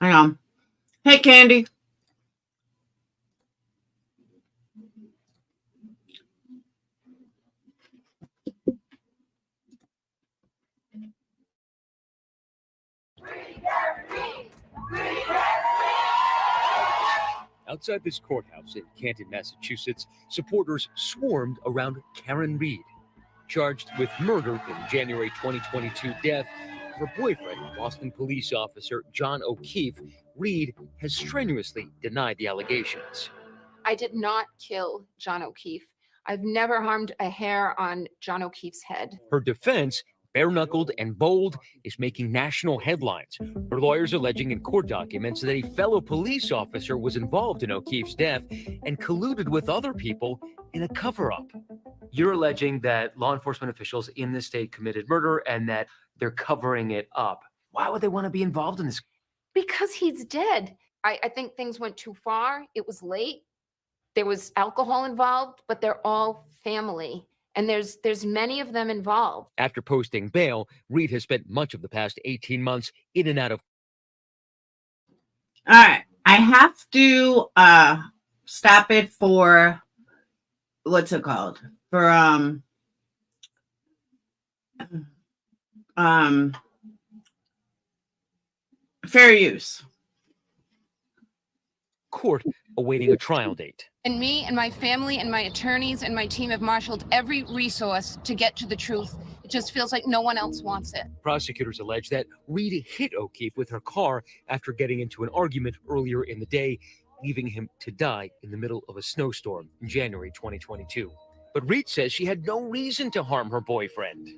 Hang on. Hey, Candy. Outside this courthouse in Canton, Massachusetts, supporters swarmed around Karen Reed. Charged with murder in January 2022 death, her boyfriend, Boston police officer John O'Keefe, Reed has strenuously denied the allegations. I did not kill John O'Keefe. I've never harmed a hair on John O'Keefe's head. Her defense, bare-knuckled and bold, is making national headlines. Her lawyers alleging in court documents that a fellow police officer was involved in O'Keefe's death and colluded with other people in a cover-up. You're alleging that law enforcement officials in the state committed murder and that they're covering it up. Why would they want to be involved in this? Because he's dead. I think things went too far. It was late. There was alcohol involved, but they're all family. And there's many of them involved. After posting bail, Reed has spent much of the past 18 months in and out of. All right. I have to stop it for what's it called? For fair use. Court awaiting a trial date. And me and my family and my attorneys and my team have marshaled every resource to get to the truth. It just feels like no one else wants it. Prosecutors allege that Reed hit O'Keefe with her car after getting into an argument earlier in the day, leaving him to die in the middle of a snowstorm in January 2022. But Reed says she had no reason to harm her boyfriend.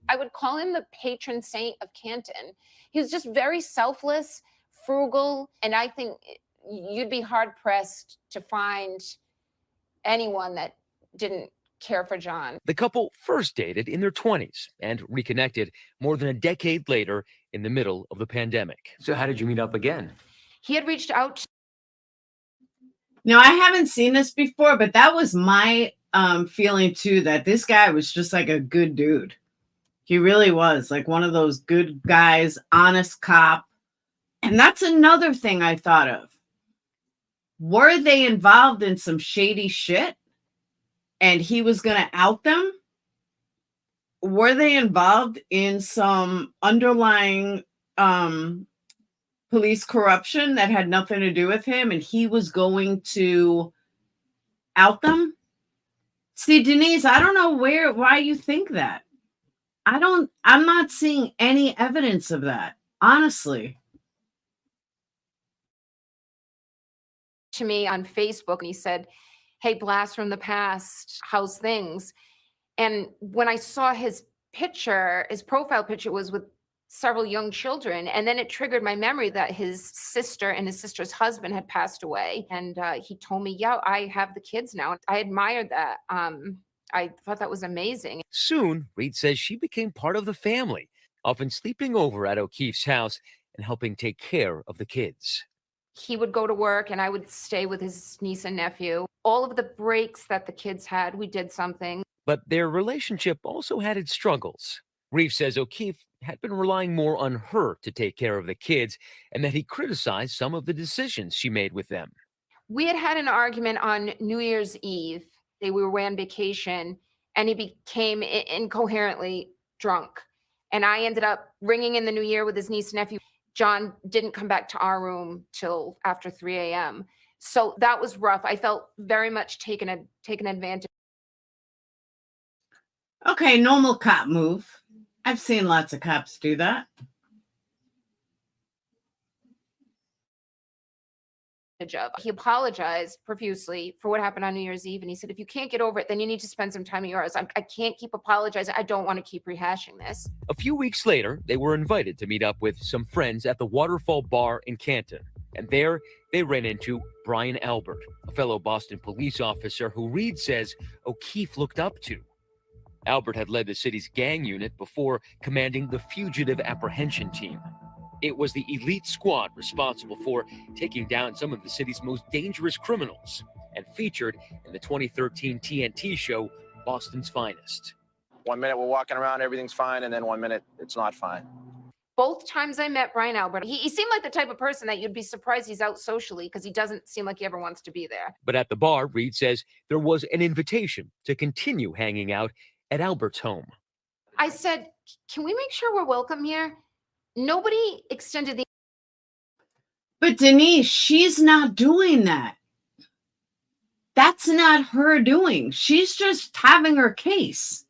I would call him the patron saint of Canton. He was just very selfless, frugal, and I think you'd be hard-pressed to find anyone that didn't care for John. The couple first dated in their 20s and reconnected more than a decade later in the middle of the pandemic. So how did you meet up again? He had reached out. Now, I haven't seen this before, but that was my feeling too, that this guy was just like a good dude. He really was like one of those good guys, honest cop. And that's another thing I thought of. Were they involved in some shady shit and he was going to out them? Were they involved in some underlying police corruption that had nothing to do with him and he was going to out them? See, Denise, I don't know why you think that. I'm not seeing any evidence of that, honestly. To me on Facebook and he said, "Hey, blast from the past, how's things?" And when I saw his picture, his profile picture was with several young children, and then it triggered my memory that his sister and his sister's husband had passed away. And he told me, "Yeah, I have the kids now." I admired that. I thought that was amazing. Soon, Reed says she became part of the family, often sleeping over at O'Keefe's house and helping take care of the kids. He would go to work and I would stay with his niece and nephew. All of the breaks that the kids had, we did something. But their relationship also had its struggles. Reed says O'Keefe had been relying more on her to take care of the kids and that he criticized some of the decisions she made with them. We had an argument on New Year's Eve. We were away on vacation and he became incoherently drunk. And I ended up ringing in the new year with his niece and nephew. John didn't come back to our room till after 3 a.m. So that was rough. I felt very much taken advantage. Okay, normal cop move. I've seen lots of cops do that. Of. He apologized profusely for what happened on New Year's Eve. And he said, "If you can't get over it, then you need to spend some time at yours. I can't keep apologizing. I don't want to keep rehashing this." A few weeks later, they were invited to meet up with some friends at the Waterfall Bar in Canton. And there, they ran into Brian Albert, a fellow Boston police officer who Reed says O'Keefe looked up to. Albert had led the city's gang unit before commanding the Fugitive Apprehension Team. It was the elite squad responsible for taking down some of the city's most dangerous criminals and featured in the 2013 TNT show, Boston's Finest. 1 minute we're walking around, everything's fine, and then 1 minute it's not fine. Both times I met Brian Albert, he seemed like the type of person that you'd be surprised he's out socially because he doesn't seem like he ever wants to be there. But at the bar, Reed says there was an invitation to continue hanging out at Albert's home. I said, "Can we make sure we're welcome here?" Nobody extended the. But Denise, she's not doing that. That's not her doing. She's just having her case.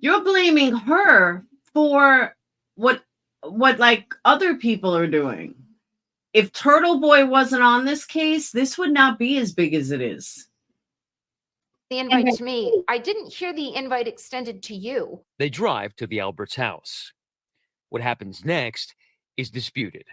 You're blaming her for what like other people are doing. If Turtle Boy wasn't on this case, this would not be as big as it is. The invite to me. I didn't hear the invite extended to you. They drive to the Alberts' house. What happens next is disputed.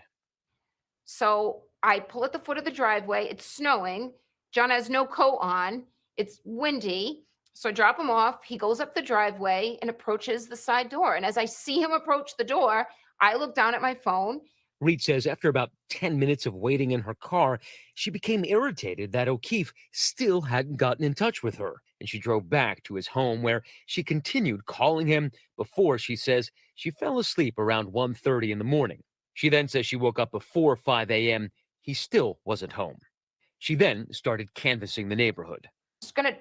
So I pull at the foot of the driveway. It's snowing. John has no coat on. It's windy. So I drop him off. He goes up the driveway and approaches the side door. And as I see him approach the door, I look down at my phone. Reed says after about 10 minutes of waiting in her car, she became irritated that O'Keefe still hadn't gotten in touch with her, and she drove back to his home where she continued calling him before, she says, she fell asleep around 1:30 in the morning. She then says she woke up before 5 a.m. He still wasn't home. She then started canvassing the neighborhood. Just going to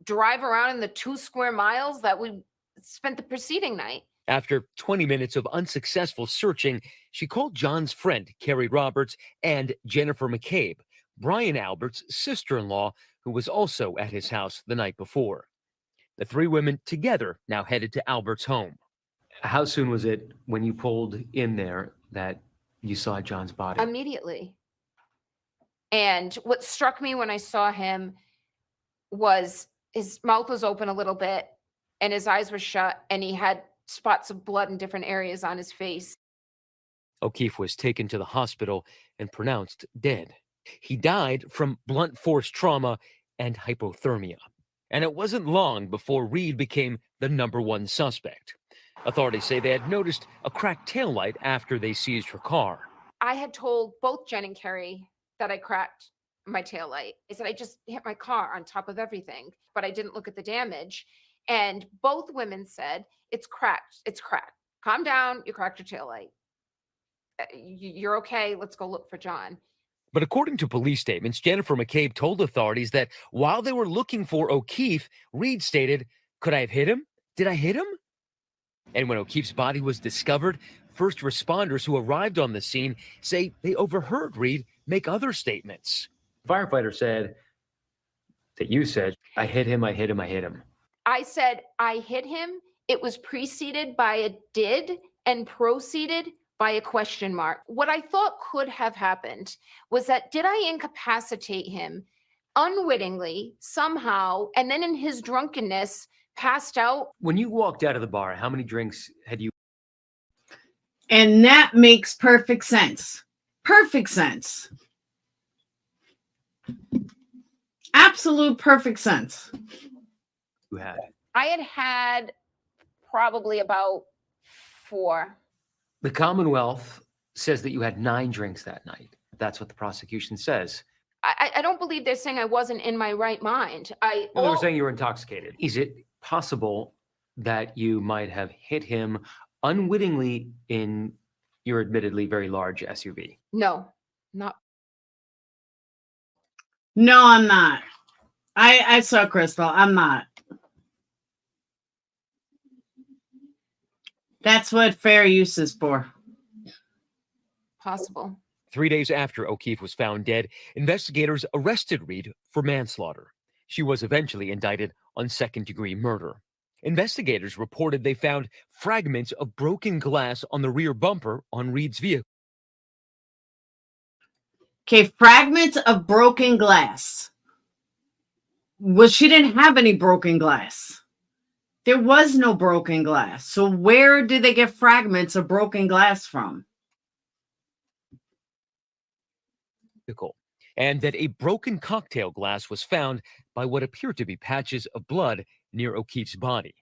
drive around in the 2 square miles that we spent the preceding night. After 20 minutes of unsuccessful searching, she called John's friend, Carrie Roberts, and Jennifer McCabe, Brian Albert's sister-in-law, who was also at his house the night before. The 3 women together now headed to Albert's home. How soon was it when you pulled in there that you saw John's body? Immediately. And what struck me when I saw him was his mouth was open a little bit and his eyes were shut and he had spots of blood in different areas on his face. O'Keefe was taken to the hospital and pronounced dead. He died from blunt force trauma and hypothermia. And it wasn't long before Reed became the #1 suspect. Authorities say they had noticed a cracked taillight after they seized her car. I had told both Jen and Carrie that I cracked my taillight. I said, I just hit my car on top of everything, but I didn't look at the damage. And both women said, it's cracked. It's cracked. Calm down. You cracked your taillight. You're okay. Let's go look for John. But according to police statements, Jennifer McCabe told authorities that while they were looking for O'Keefe, Reed stated, "Could I have hit him? Did I hit him?" And when O'Keefe's body was discovered, first responders who arrived on the scene say they overheard Reed make other statements. Firefighter said that you said, I hit him, I hit him, I hit him. I said, I hit him. It was preceded by a did and proceeded by a question mark. What I thought could have happened was that did I incapacitate him unwittingly somehow, and then in his drunkenness passed out? When you walked out of the bar, how many drinks had you? And that makes perfect sense. Perfect sense. Absolute perfect sense. had? I had probably about 4. The Commonwealth says that you had 9 drinks that night. That's what the prosecution says. I don't believe they're saying I wasn't in my right mind. Well, they were saying you were intoxicated. Is it possible that you might have hit him unwittingly in your admittedly very large SUV? No, not. No, I'm not. I saw Crystal. I'm not. That's what fair use is for. Possible. 3 days after O'Keefe was found dead, investigators arrested Reed for manslaughter. She was eventually indicted on second-degree murder. Investigators reported they found fragments of broken glass on the rear bumper on Reed's vehicle. Okay, fragments of broken glass. Well, she didn't have any broken glass. There was no broken glass. So where did they get fragments of broken glass from? And that a broken cocktail glass was found by what appeared to be patches of blood near O'Keefe's body.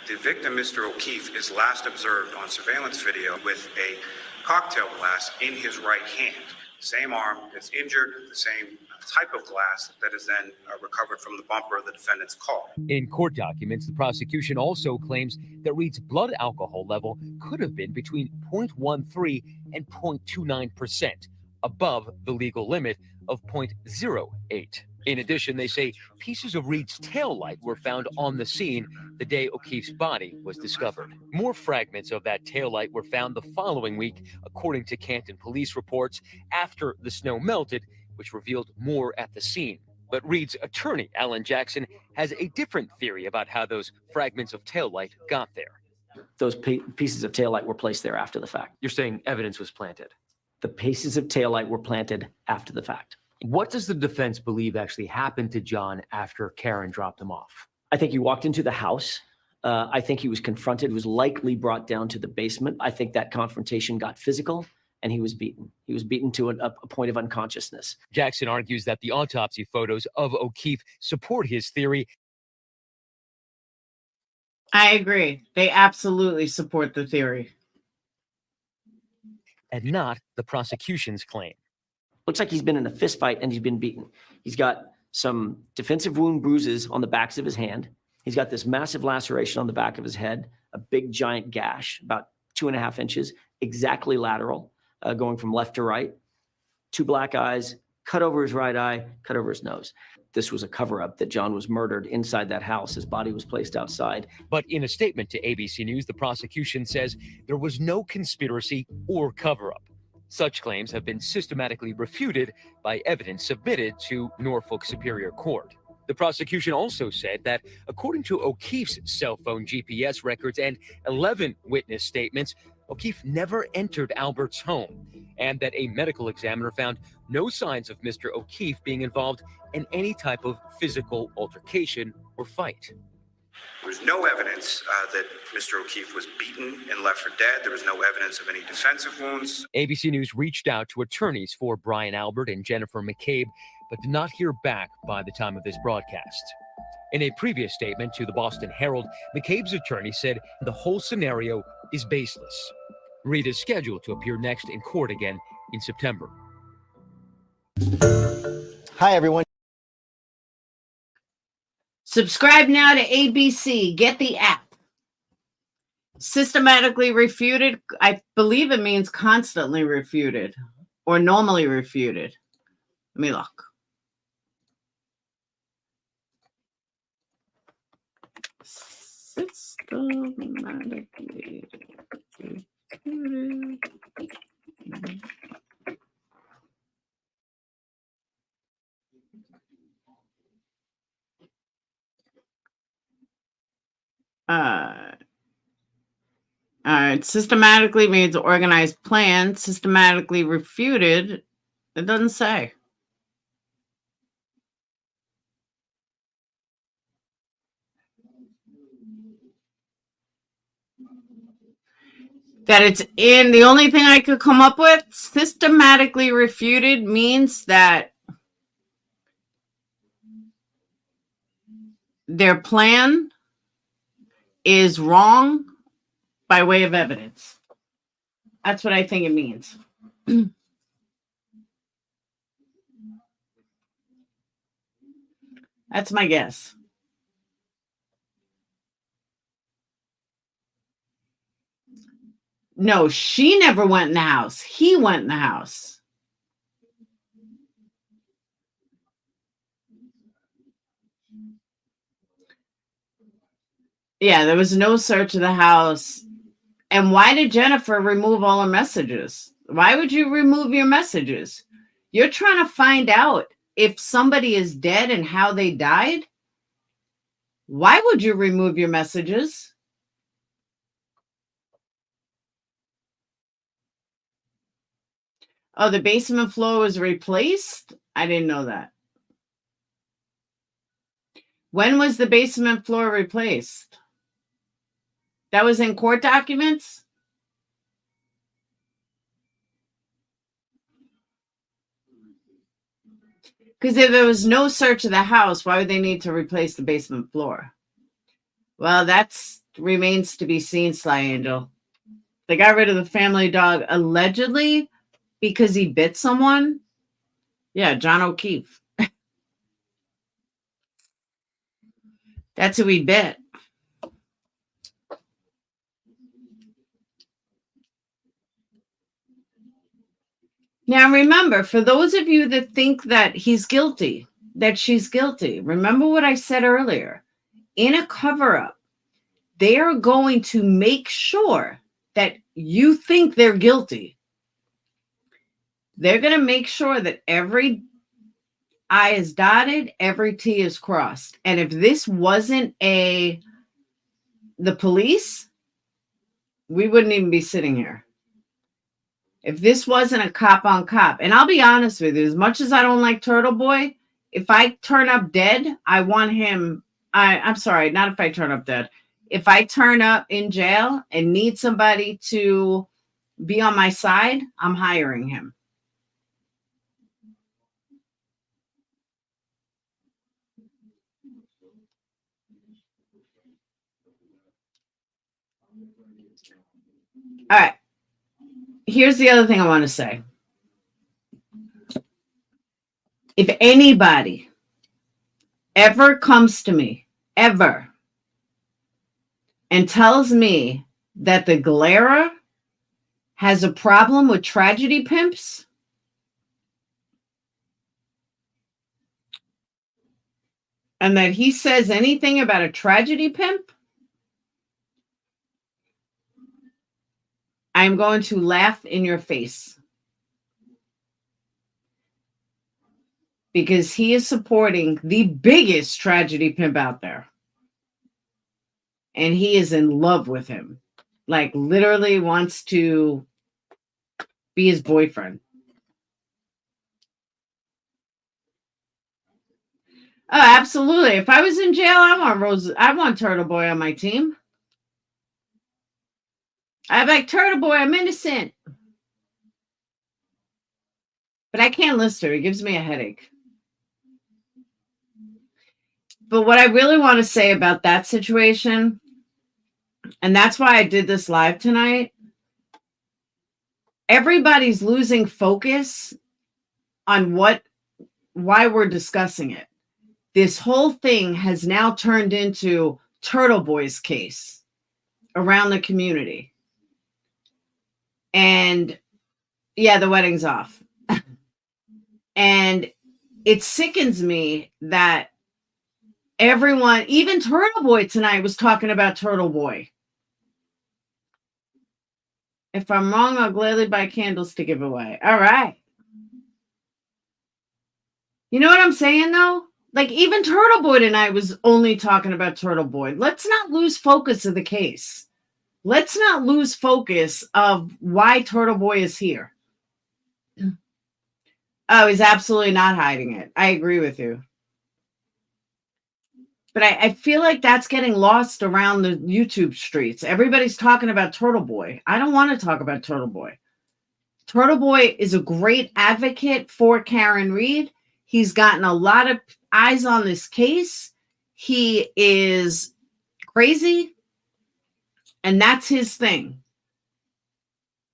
The victim, Mr. O'Keefe, is last observed on surveillance video with a cocktail glass in his right hand. Same arm that's injured, the same type of glass that is then recovered from the bumper of the defendant's car. In court documents, the prosecution also claims that Reed's blood alcohol level could have been between 0.13 and 0.29%, above the legal limit of 0.08. In addition, they say pieces of Reed's taillight were found on the scene the day O'Keefe's body was discovered. More fragments of that taillight were found the following week, according to Canton police reports, after the snow melted, which revealed more at the scene. But Reed's attorney, Alan Jackson, has a different theory about how those fragments of taillight got there. Those pieces of taillight were placed there after the fact. You're saying evidence was planted. The pieces of taillight were planted after the fact. What does the defense believe actually happened to John after Karen dropped him off? I think he walked into the house. I think he was confronted, was likely brought down to the basement. I think that confrontation got physical and he was beaten. He was beaten to a point of unconsciousness. Jackson argues that the autopsy photos of O'Keefe support his theory. I agree. They absolutely support the theory. And not the prosecution's claim. Looks like he's been in a fist fight and he's been beaten. He's got some defensive wound bruises on the backs of his hand. He's got this massive laceration on the back of his head, a big giant gash, about 2.5 inches, exactly lateral, going from left to right. 2 black eyes, cut over his right eye, cut over his nose. This was a cover-up that John was murdered inside that house. His body was placed outside. But in a statement to ABC News, the prosecution says there was no conspiracy or cover-up. Such claims have been systematically refuted by evidence submitted to Norfolk Superior Court. The prosecution also said that, according to O'Keefe's cell phone GPS records and 11 witness statements, O'Keefe never entered Albert's home, and that a medical examiner found no signs of Mr. O'Keefe being involved in any type of physical altercation or fight. There was no evidence that Mr. O'Keefe was beaten and left for dead. There was no evidence of any defensive wounds. ABC News reached out to attorneys for Brian Albert and Jennifer McCabe, but did not hear back by the time of this broadcast. In a previous statement to the Boston Herald, McCabe's attorney said the whole scenario is baseless. Reed is scheduled to appear next in court again in September. Hi, everyone. Subscribe now to ABC. Get the app. Systematically refuted. I believe it means constantly refuted or normally refuted. Let me look. Systematically refuted. All right. Systematically means organized plan. Systematically refuted. It doesn't say. That it's in. The only thing I could come up with, systematically refuted means that their plan is wrong by way of evidence. That's what I think it means. That's my guess. No, she never went in the house. He went in the house. Yeah, there was no search of the house. And why did Jennifer remove all her messages? Why would you remove your messages? You're trying to find out if somebody is dead and how they died. Why would you remove your messages? Oh, the basement floor was replaced? I didn't know that. When was the basement floor replaced? That was in court documents? Because if there was no search of the house, why would they need to replace the basement floor? Well, that remains to be seen, Sly Angel. They got rid of the family dog allegedly because he bit someone. Yeah, John O'Keefe. That's who he bit. Now, remember, for those of you that think that he's guilty, that she's guilty, remember what I said earlier. In a cover-up, they are going to make sure that you think they're guilty. They're going to make sure that every I is dotted, every T is crossed. And if this wasn't the police, we wouldn't even be sitting here. If this wasn't a cop on cop, and I'll be honest with you, as much as I don't like Turtle Boy, if I turn up dead, I want him. I'm sorry, not if I turn up dead. If I turn up in jail and need somebody to be on my side, I'm hiring him. All right. Here's the other thing I want to say. If anybody ever comes to me, ever, and tells me that the Galera has a problem with tragedy pimps, and that he says anything about a tragedy pimp, I'm going to laugh in your face. Because he is supporting the biggest tragedy pimp out there. And he is in love with him. Like, literally wants to be his boyfriend. Oh, absolutely. If I was in jail, I want Turtle Boy on my team. I'd be like, Turtle Boy, I'm innocent. But I can't list her. It gives me a headache. But what I really want to say about that situation, and that's why I did this live tonight, everybody's losing focus on why we're discussing it. This whole thing has now turned into Turtle Boy's case around the community. And yeah, the wedding's off. And it sickens me that everyone, even Turtle Boy tonight, was talking about Turtle Boy. If I'm wrong, I'll gladly buy candles to give away. All right. You know what I'm saying, though? Like, even Turtle Boy tonight was only talking about Turtle Boy. Let's not lose focus of the case. Let's not lose focus of why Turtle Boy is here. Oh, he's absolutely not hiding it. I agree with you. But I feel like that's getting lost around the YouTube streets. Everybody's talking about Turtle Boy. I don't want to talk about Turtle Boy. Turtle Boy is a great advocate for Karen Reed. He's gotten a lot of eyes on this case. He is crazy, and that's his thing.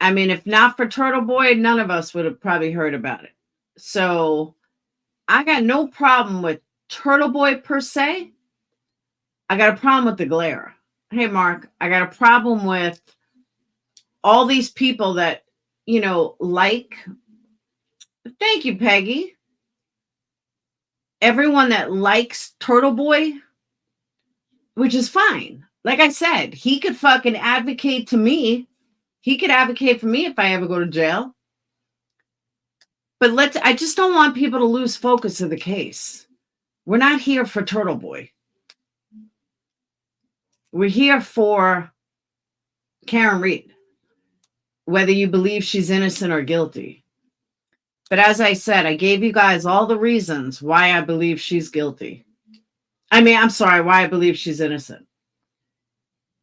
I mean, if not for Turtle Boy, none of us would have probably heard about it. So I got no problem with Turtle Boy per se. I got a problem with the Galera. Hey, Mark, I got a problem with all these people that, you know, like, thank you, Peggy. Everyone that likes Turtle Boy, which is fine. Like I said, he could fucking advocate to me. He could advocate for me if I ever go to jail. But I just don't want people to lose focus of the case. We're not here for Turtle Boy. We're here for Karen Reed, whether you believe she's innocent or guilty. But as I said, I gave you guys all the reasons why I believe she's guilty. I mean, I'm sorry, why I believe she's innocent.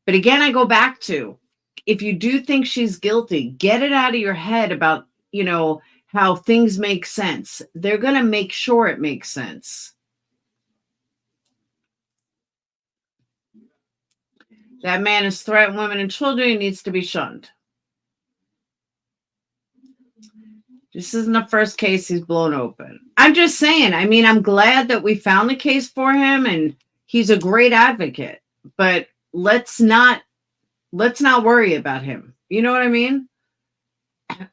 But again, I go back to, if you do think she's guilty, get it out of your head about, you know, how things make sense. They're going to make sure it makes sense. That man has threatened women and children. He needs to be shunned. This isn't the first case he's blown open. I'm just saying, I mean, I'm glad that we found the case for him, and he's a great advocate, but let's not worry about him. You know what I mean?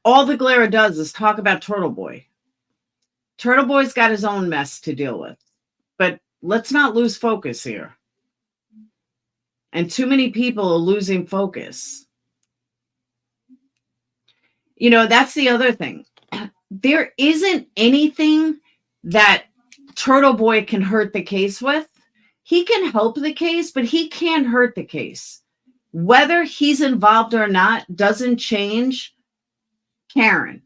All the Galera does is talk about Turtle Boy. Turtle Boy's got his own mess to deal with, but let's not lose focus here. And too many people are losing focus. You know, that's the other thing. There isn't anything that Turtle Boy can hurt the case with. He can help the case, but he can't hurt the case. Whether he's involved or not doesn't change Karen.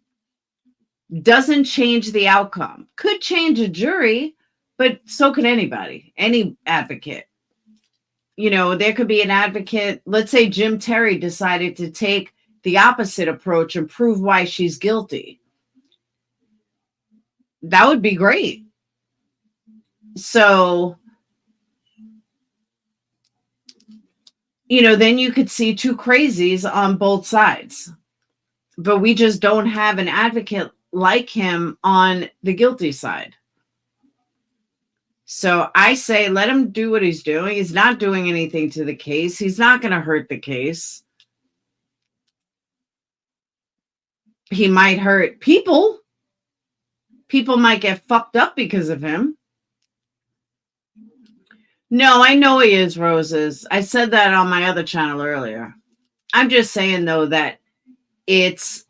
Doesn't change the outcome. Could change a jury, but so could anybody, any advocate. You know, there could be an advocate. Let's say Jim Terry decided to take the opposite approach and prove why she's guilty. That would be great. So, you know, then you could see two crazies on both sides. But we just don't have an advocate like him on the guilty side. So I say, let him do what he's doing. He's not doing anything to the case. He's not going to hurt the case. He might hurt people. People might get fucked up because of him. No, I know he is, Roses. I said that on my other channel earlier. I'm just saying, though, that it's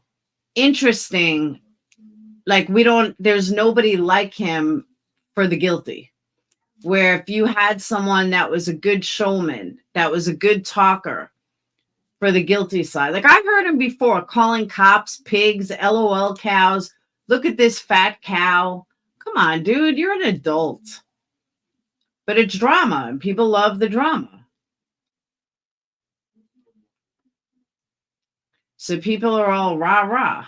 interesting. Like, there's nobody like him for the guilty. Where if you had someone that was a good showman, that was a good talker for the guilty side. Like, I've heard him before calling cops pigs, LOL cows. Look at this fat cow. Come on, dude, you're an adult. But it's drama, and people love the drama. So people are all rah-rah.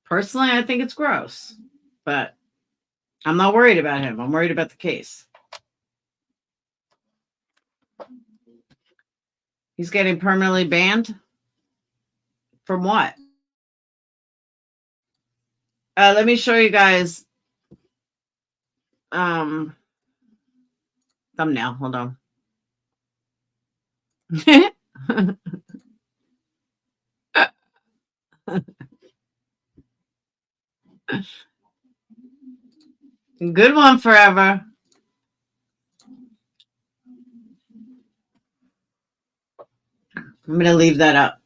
Personally, I think it's gross. But I'm not worried about him. I'm worried about the case. He's getting permanently banned? From what? Let me show you guys thumbnail. Hold on. Good one, Forever. I'm going to leave that up.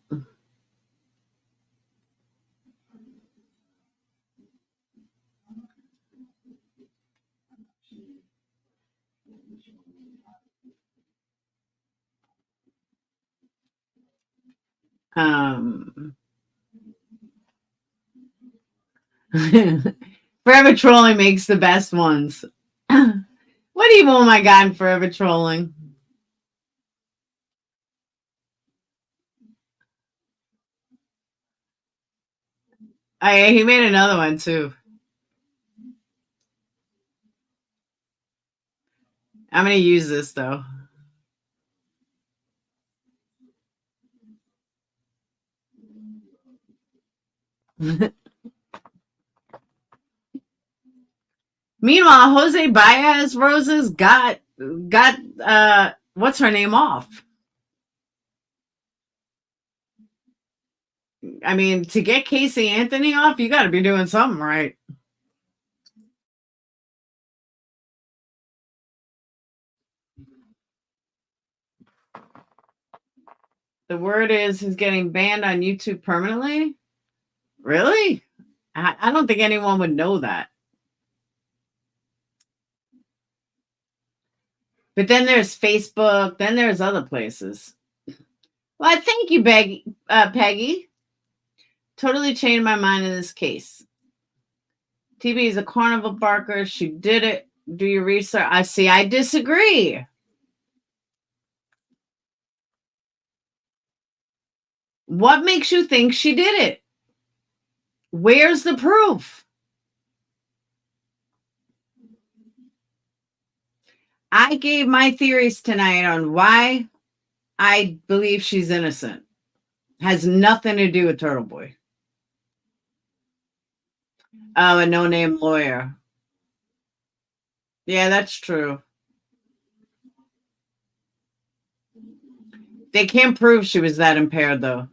Forever Trolling makes the best ones. What evil am I got in Forever Trolling? He made another one too. I'm going to use this though. Meanwhile, Jose Baez Roses got what's her name off. I mean, to get Casey Anthony off, you got to be doing something right. The word is he's getting banned on YouTube permanently. Really? I don't think anyone would know that. But then there's Facebook. Then there's other places. Well, thank you, Peggy. Totally changed my mind in this case. TB is a carnival barker. She did it. Do your research. I see. I disagree. What makes you think she did it? Where's the proof? I gave my theories tonight on why I believe she's innocent. Has nothing to do with Turtle Boy. Oh, a no-name lawyer. Yeah, that's true. They can't prove she was that impaired, though.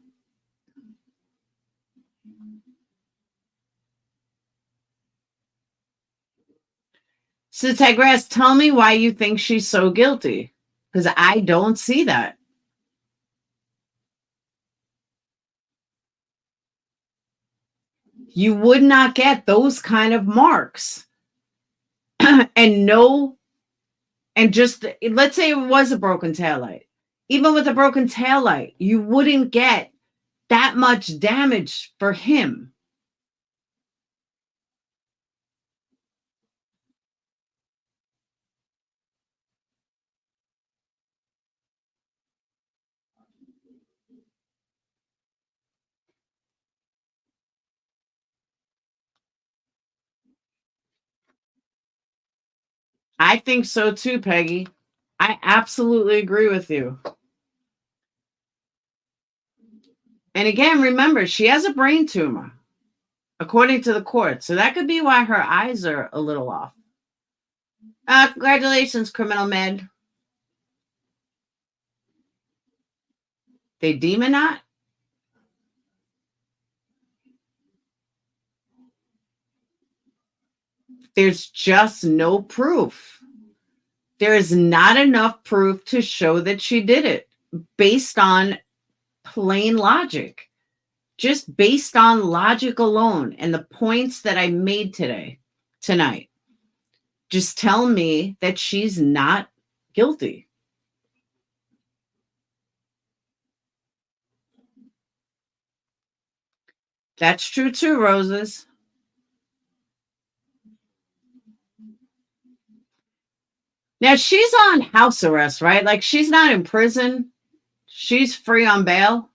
So, Tigress, tell me why you think she's so guilty. Because I don't see that. You would not get those kind of marks. And just, let's say it was a broken taillight. Even with a broken taillight, you wouldn't get that much damage for him. I think so too, Peggy. I absolutely agree with you. And again, remember, she has a brain tumor, according to the court. So that could be why her eyes are a little off. Congratulations, Criminal Med. They deem it not? There's just no proof. There is not enough proof to show that she did it based on plain logic. Just based on logic alone and the points that I made tonight. Just tell me that she's not guilty. That's true too, Roses. Now she's on house arrest, right? Like she's not in prison. She's free on bail.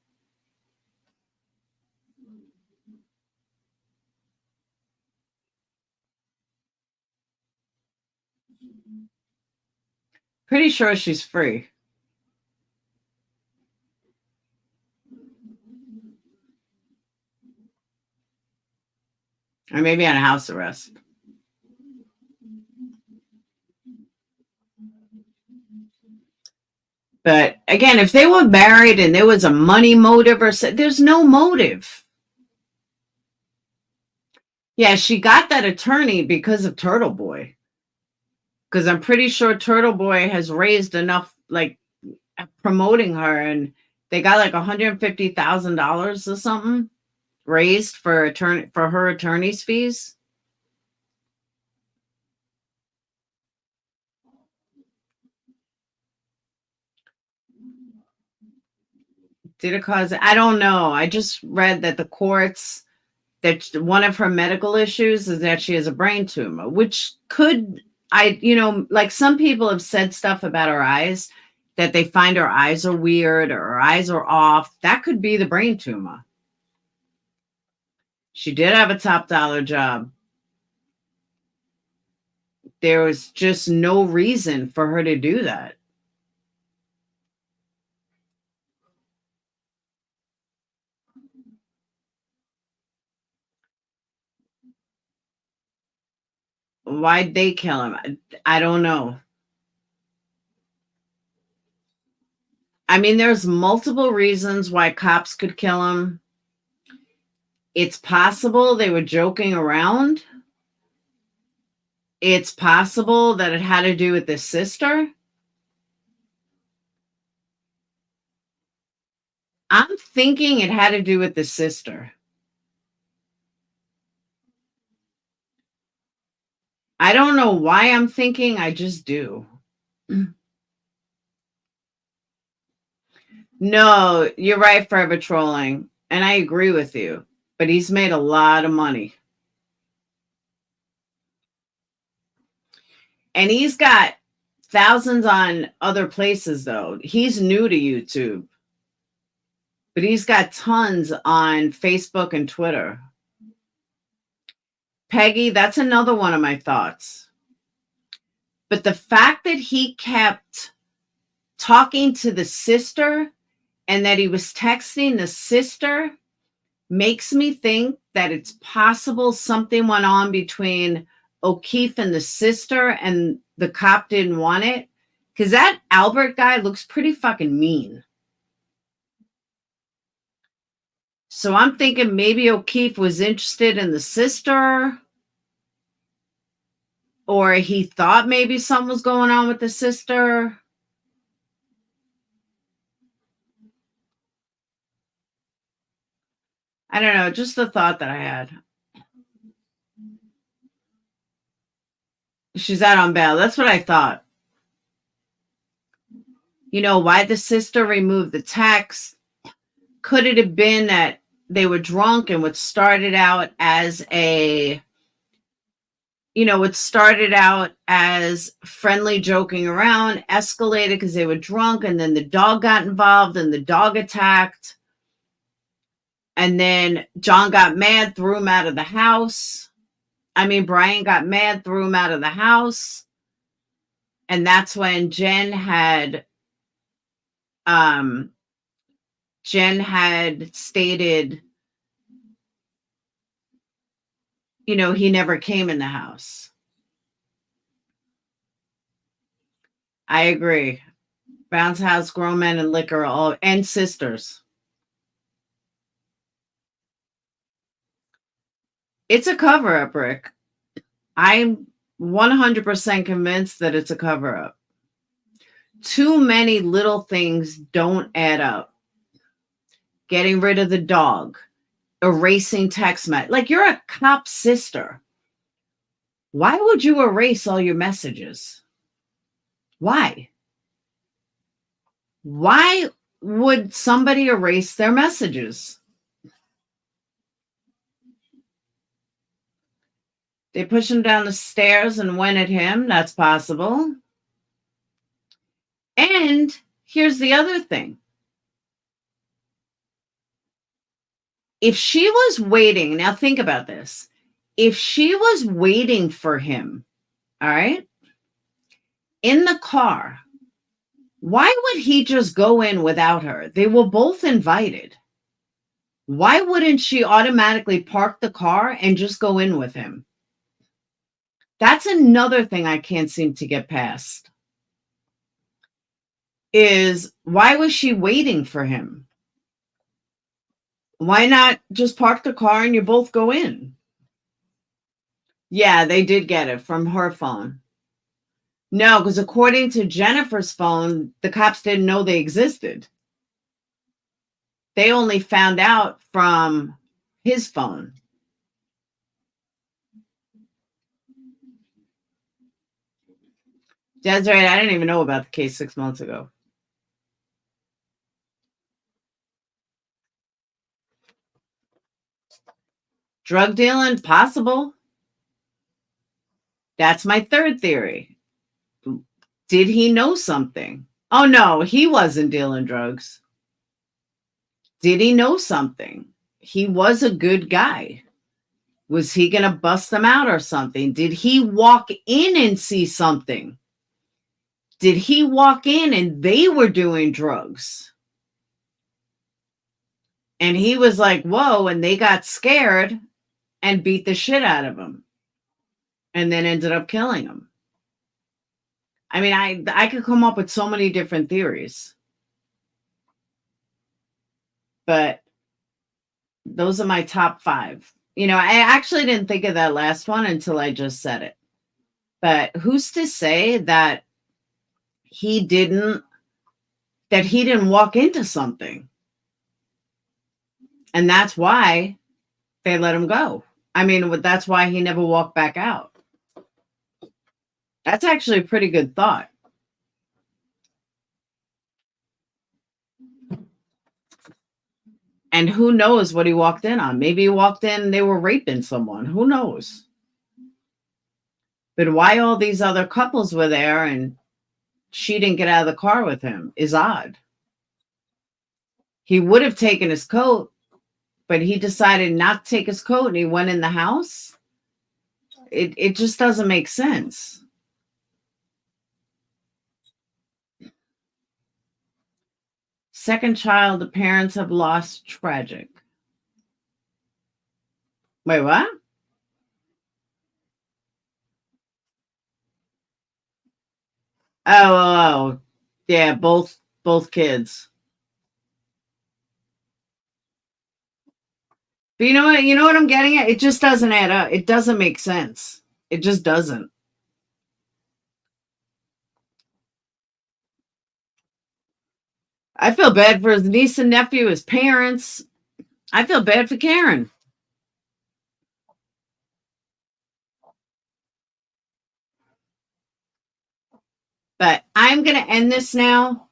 Pretty sure she's free. Or maybe on a house arrest. But again, if they were married and there was a money motive or there's no motive. Yeah, she got that attorney because of Turtle Boy. Because I'm pretty sure Turtle Boy has raised enough, like promoting her, and they got like $150,000 or something raised for her attorney's fees. Did it cause? I don't know. I just read that the courts, that one of her medical issues is that she has a brain tumor, which could, like some people have said stuff about her eyes, that they find her eyes are weird or her eyes are off. That could be the brain tumor. She did have a top dollar job. There was just no reason for her to do that. Why'd they kill him? I don't know. I mean, there's multiple reasons why cops could kill him. It's possible they were joking around. It's possible that it had to do with the sister. I'm thinking it had to do with the sister. I don't know why I'm thinking, I just do. No, you're right, Forever Trolling. And I agree with you. But he's made a lot of money. And he's got thousands on other places, though. He's new to YouTube. But he's got tons on Facebook and Twitter. Peggy, that's another one of my thoughts. But the fact that he kept talking to the sister and that he was texting the sister makes me think that it's possible something went on between O'Keefe and the sister and the cop didn't want it. Because that Albert guy looks pretty fucking mean. So I'm thinking maybe O'Keefe was interested in the sister, or he thought maybe something was going on with the sister. I don't know, just the thought that I had. She's out on bail. That's what I thought. why the sister removed the text. Could it have been that they were drunk and what started out as friendly joking around, escalated because they were drunk, and then the dog got involved and the dog attacked. And then John got mad, threw him out of the house. Brian got mad, threw him out of the house. And that's when Jen had stated, he never came in the house. I agree. Bounce house, grown men and liquor, and sisters. It's a cover-up, Rick. I'm 100% convinced that it's a cover-up. Too many little things don't add up. Getting rid of the dog, erasing text message. Like, you're a cop's sister. Why would you erase all your messages? Why? Why would somebody erase their messages? They pushed him down the stairs and went at him. That's possible. And here's the other thing. If she was waiting, now think about this. If she was waiting for him, all right, in the car, why would he just go in without her? They were both invited. Why wouldn't she automatically park the car and just go in with him? That's another thing I can't seem to get past. Is why was she waiting for him? Why not just park the car and you both go in? Yeah, they did get it from her phone. No, because according to Jennifer's phone, the cops didn't know they existed. They only found out from his phone. Desiree, I didn't even know about the case 6 months ago. Drug dealing, possible. That's my third theory. Did he know something? Oh, no, he wasn't dealing drugs. Did he know something? He was a good guy. Was he going to bust them out or something? Did he walk in and see something? Did he walk in and they were doing drugs? And he was like, whoa, and they got scared and beat the shit out of him and then ended up killing him. I could come up with so many different theories. But those are my top 5. I actually didn't think of that last one until I just said it. But who's to say that he didn't walk into something? And that's why they let him go. That's why he never walked back out. That's actually a pretty good thought. And who knows what he walked in on? Maybe he walked in and they were raping someone. Who knows? But why all these other couples were there and she didn't get out of the car with him is odd. He would have taken his coat, but he decided not to take his coat and he went in the house. It just doesn't make sense. Second child, the parents have lost, tragic. Wait, what? Oh, yeah, both kids. But you know what I'm getting at? It just doesn't add up. It doesn't make sense. It just doesn't. I feel bad for his niece and nephew, his parents. I feel bad for Karen. But I'm going to end this now.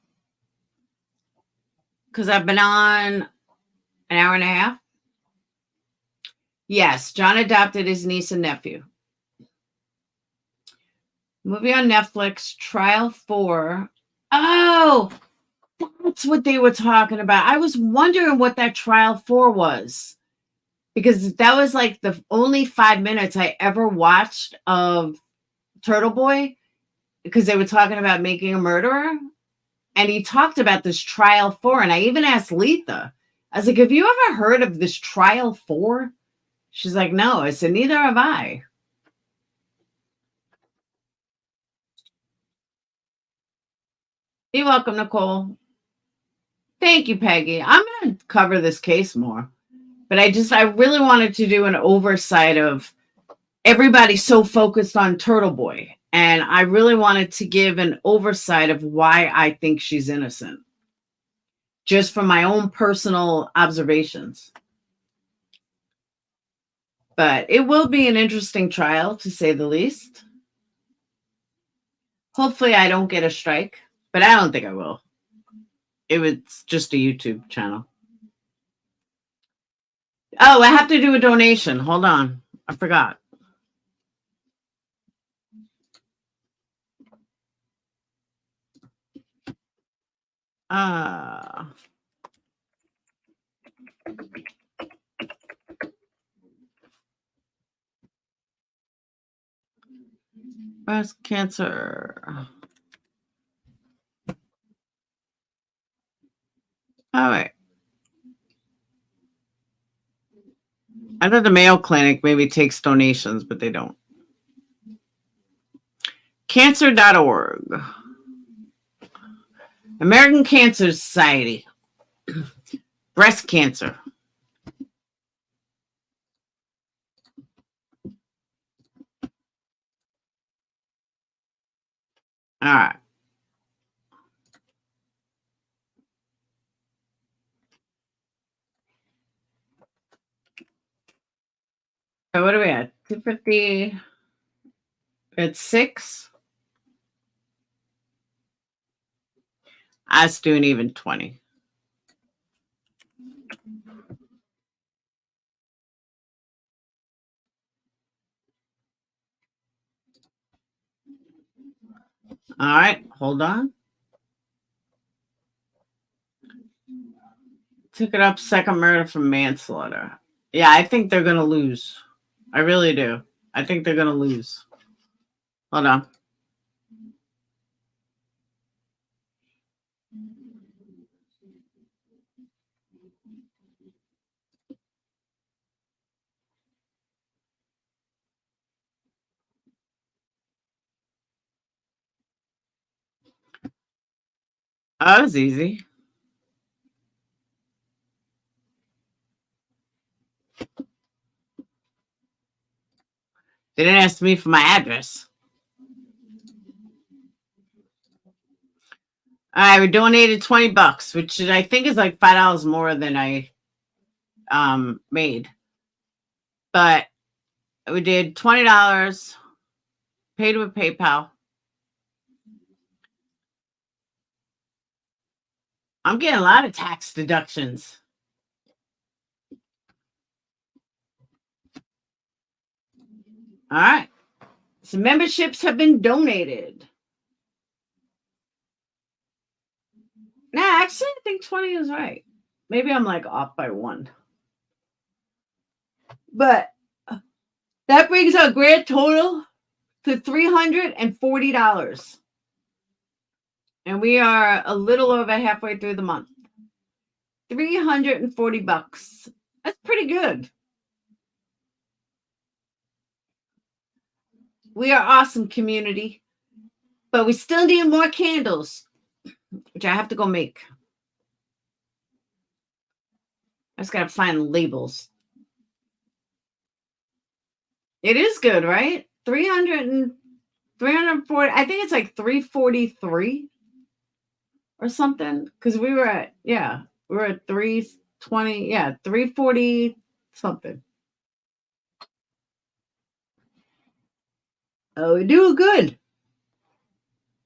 because I've been on an hour and a half. Yes, John adopted his niece and nephew. Movie on Netflix, Trial 4. Oh, that's what they were talking about. I was wondering what that Trial 4 was. Because that was like the only 5 minutes I ever watched of Turtle Boy. Because they were talking about making a murderer. And he talked about this Trial 4. And I even asked Letha. I was like, have you ever heard of this Trial 4? She's like, no. I said, neither have I. You're welcome, Nicole. Thank you, Peggy. I'm going to cover this case more. But I really wanted to do an oversight of everybody so focused on Turtle Boy. And I really wanted to give an oversight of why I think she's innocent. Just from my own personal observations. But it will be an interesting trial, to say the least. Hopefully I don't get a strike. But I don't think I will. It was just a YouTube channel. Oh, I have to do a donation. Hold on. I forgot. Breast cancer. All right. I thought the Mayo Clinic maybe takes donations, but they don't. Cancer.org. American Cancer Society. Breast cancer. All right. So what are we at? 250. It's 6. I was doing even 20. All right, hold on. Took it up, second murder for manslaughter. Yeah, I think they're going to lose. I really do. I think they're going to lose. Hold on. Oh, that was easy. They didn't ask me for my address. All right, we donated $20, which I think is like $5 more than I made. But we did $20, paid with PayPal. I'm getting a lot of tax deductions. All right. So memberships have been donated. Nah, actually, I think 20 is right. Maybe I'm like off by 1. But that brings our grand total to $340. And we are a little over halfway through the month. $340. That's pretty good. We are awesome, community. But we still need more candles, which I have to go make. I just got to find labels. It is good, right? 340. I think it's like 343 or something. Because we were at 320. Yeah, 340 something. Oh, we do good.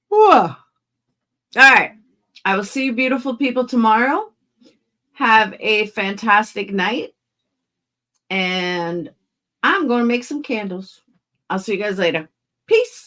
Whoa. All right. I will see you beautiful people tomorrow. Have a fantastic night. And I'm going to make some candles. I'll see you guys later. Peace.